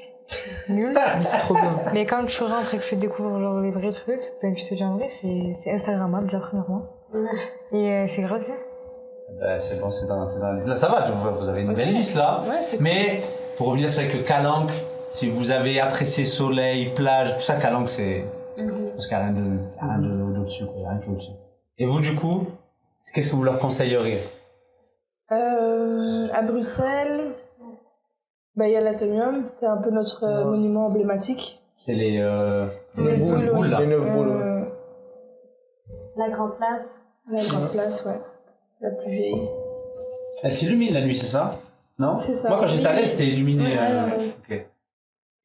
Nul. Mais c'est trop bien. Mais quand tu rentres et que tu découvres genre les vrais trucs, ben, tu te dis en vrai, c'est Instagrammable déjà, premièrement. Et c'est gratuit. C'est bon, c'est dans la liste. Là, ça va, vous avez une belle liste là. Ouais, c'est mais pour revenir sur avec le calanque, Si vous avez apprécié soleil, plage, tout ça, Calanque, c'est. Parce qu'il n'y a rien d'au-dessus, quoi. Il n'y a rien qui est au-dessus. Et vous, du coup, qu'est-ce que vous leur conseilleriez? À Bruxelles, il y a l'Atomium, c'est un peu notre monument emblématique. C'est les boules, là. Les 9 boules. La Grande Place. La Grande Place, ouais. La plus vieille. Elle s'illumine la nuit, c'est ça? Non? C'est ça. Moi, quand j'étais à l'est, c'était illuminé. Ouais. Ok.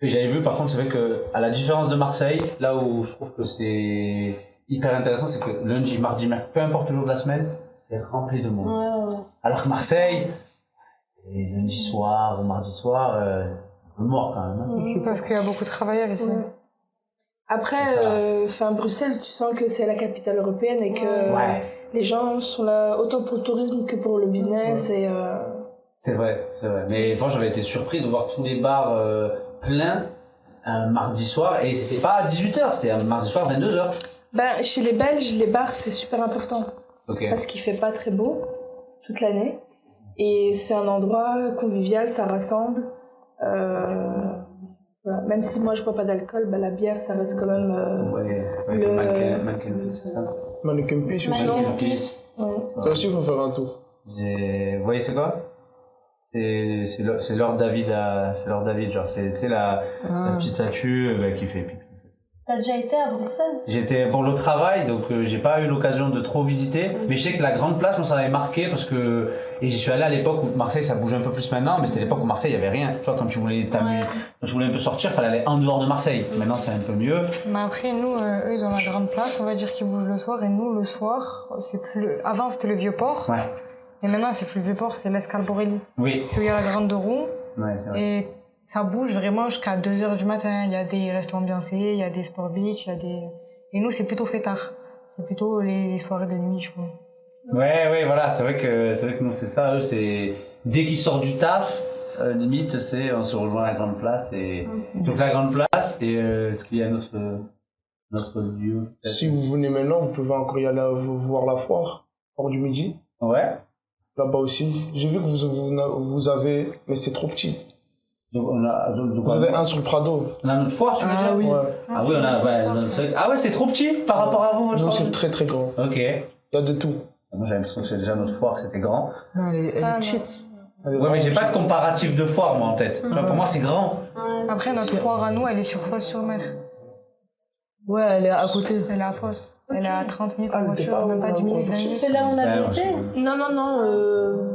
Et j'avais vu, par contre, c'est vrai qu'à la différence de Marseille, là où je trouve que c'est hyper intéressant, c'est que lundi, mardi, mercredi, peu importe le jour de la semaine, c'est rempli de monde. Ouais. Alors que Marseille, et lundi soir ou mardi soir, un peu mort quand même. Hein. Parce qu'il y a beaucoup de travailleurs ici. Ouais. Après, Bruxelles, tu sens que c'est la capitale européenne et que les gens sont là autant pour le tourisme que pour le business. Et, C'est vrai. Mais moi, j'avais été surpris de voir tous les bars pleins un mardi soir, et c'était pas à 18h, c'était un mardi soir 22h. Chez les Belges, les bars, c'est super important. Parce qu'il fait pas très beau toute l'année. Et c'est un endroit convivial, ça rassemble. Voilà. Même si moi je bois pas d'alcool, la bière ça reste quand même Mannequin, c'est ça? Mannequin Peace aussi. Ça aussi, il faut faire un tour. Vous voyez, c'est quoi? C'est Lord David, genre, c'est la petite statue qui fait pipi. T'as déjà été à Bruxelles? J'étais pour le travail, donc j'ai pas eu l'occasion de trop visiter, mais je sais que la Grande Place, moi ça m'avait marqué parce que, et j'y suis allé à l'époque où Marseille ça bouge un peu plus maintenant, mais c'était l'époque où Marseille il y avait rien. Tu vois, quand tu voulais un peu sortir, il fallait aller en dehors de Marseille. Maintenant c'est un peu mieux. Mais après nous, eux ils ont la Grande Place, on va dire qu'ils bougent le soir, et nous le soir, c'est plus. Avant c'était le Vieux-Port. Ouais. Et maintenant c'est plus le Vieux-Port, c'est l'Escale Borelli. Oui. Puis il y a la Grande Roue. Ouais, c'est vrai. Et ça bouge vraiment jusqu'à 2h du matin. Il y a des restos ambiancés, il y a des sport beach, il y a des. Et nous c'est plutôt fêtard. C'est plutôt les soirées de nuit, je crois. Ouais, voilà, c'est vrai que nous c'est ça, eux c'est dès qu'ils sortent du taf, limite on se rejoint à la Grande Place et donc la Grande Place et ce qu'il y a notre lieu. Si vous venez maintenant, vous pouvez encore y aller voir la foire, Foire du Midi. Ouais. Là-bas aussi. J'ai vu que vous avez, mais c'est trop petit. Donc vous avez un sur le Prado. On a notre foire, tu veux dire? Oui. Ah oui, on a ah ouais, c'est trop petit par rapport à vous, votre Non, foire? c'est très très grand. Ok. Il y a de tout. Moi j'avais l'impression que c'était déjà notre foire, c'était grand. Non, elle est petite. Ouais, mais j'ai pas de comparatif de foire moi en tête. Pour moi c'est grand. Après notre foire à nous, elle est sur Fosse-sur-Mer. Ouais, elle est à côté. Elle est à Fosse. Elle est à 30 minutes en voiture, même pas 10 minutes, 20 minutes. C'est là où on avait été? Non.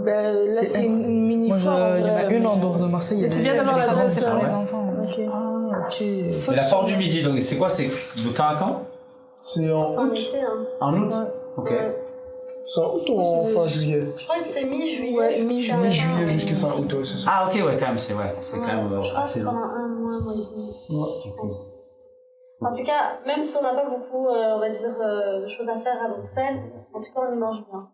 Là c'est une mini foire. Il y en a une en dehors de Marseille. Mais c'est bien d'avoir l'adresse pour les enfants. Ok. Et la Foire du Midi, donc c'est quoi? C'est de quand à quand? C'est en août. En août? Ok. C'est en août ou en fin juillet? Je crois que c'est mi-juillet. Ouais, Mi-juillet jusqu'à fin août, ouais, c'est ça. Ah ok, ouais, quand même, c'est quand même assez long. Pendant un mois, je pense. En tout cas, même si on n'a pas beaucoup, on va dire, de choses à faire à Bruxelles, en tout cas, on y mange bien.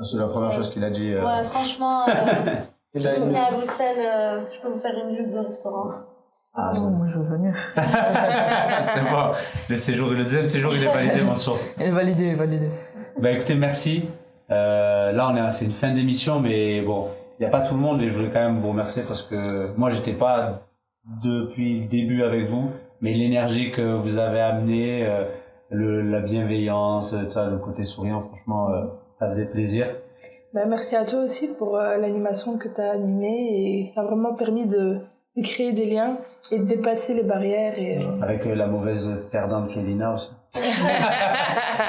C'est la première chose qu'il a dit. Ouais, franchement, si vous venez à Bruxelles, je peux vous faire une liste de restaurants. Ah non, moi je veux venir. C'est bon. Le deuxième séjour, il est validé, Mansour. Elle est validée, Bah écoutez, merci. Là, c'est une fin d'émission, mais bon, il n'y a pas tout le monde et je voulais quand même vous remercier parce que moi, j'étais pas depuis le début avec vous, mais l'énergie que vous avez amenée, la bienveillance, tout ça, le côté souriant, franchement, ça faisait plaisir. Merci à toi aussi pour l'animation que tu as animée et ça a vraiment permis de créer des liens et de dépasser les barrières. Avec la mauvaise perdante qui est Lina aussi.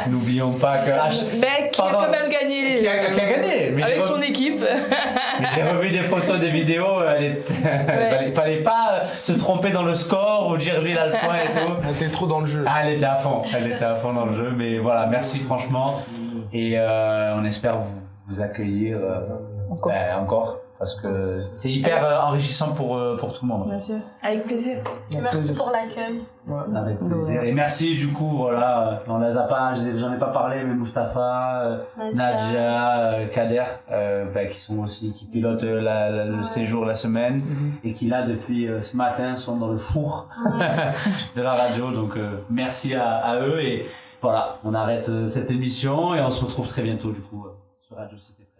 N'oublions pas que... qui a quand même gagné. Qui a gagné mais avec son équipe. Mais j'ai revu des photos, des vidéos, fallait pas se tromper dans le score ou dire lui il a le point et tout. Elle était trop dans le jeu. Ah, elle était à fond dans le jeu, mais voilà, merci franchement. Et on espère vous accueillir encore. Parce que c'est hyper enrichissant pour tout le monde. Bien sûr, avec plaisir. Merci pour l'accueil. Avec plaisir. Et merci du coup, voilà, on les a pas, j'en ai pas parlé, mais Mustapha, Nadia, Kader, qui pilotent le séjour la semaine et qui là depuis ce matin sont dans le four de la radio. Donc merci à eux et voilà, on arrête cette émission et on se retrouve très bientôt du coup sur Radio Cité 13.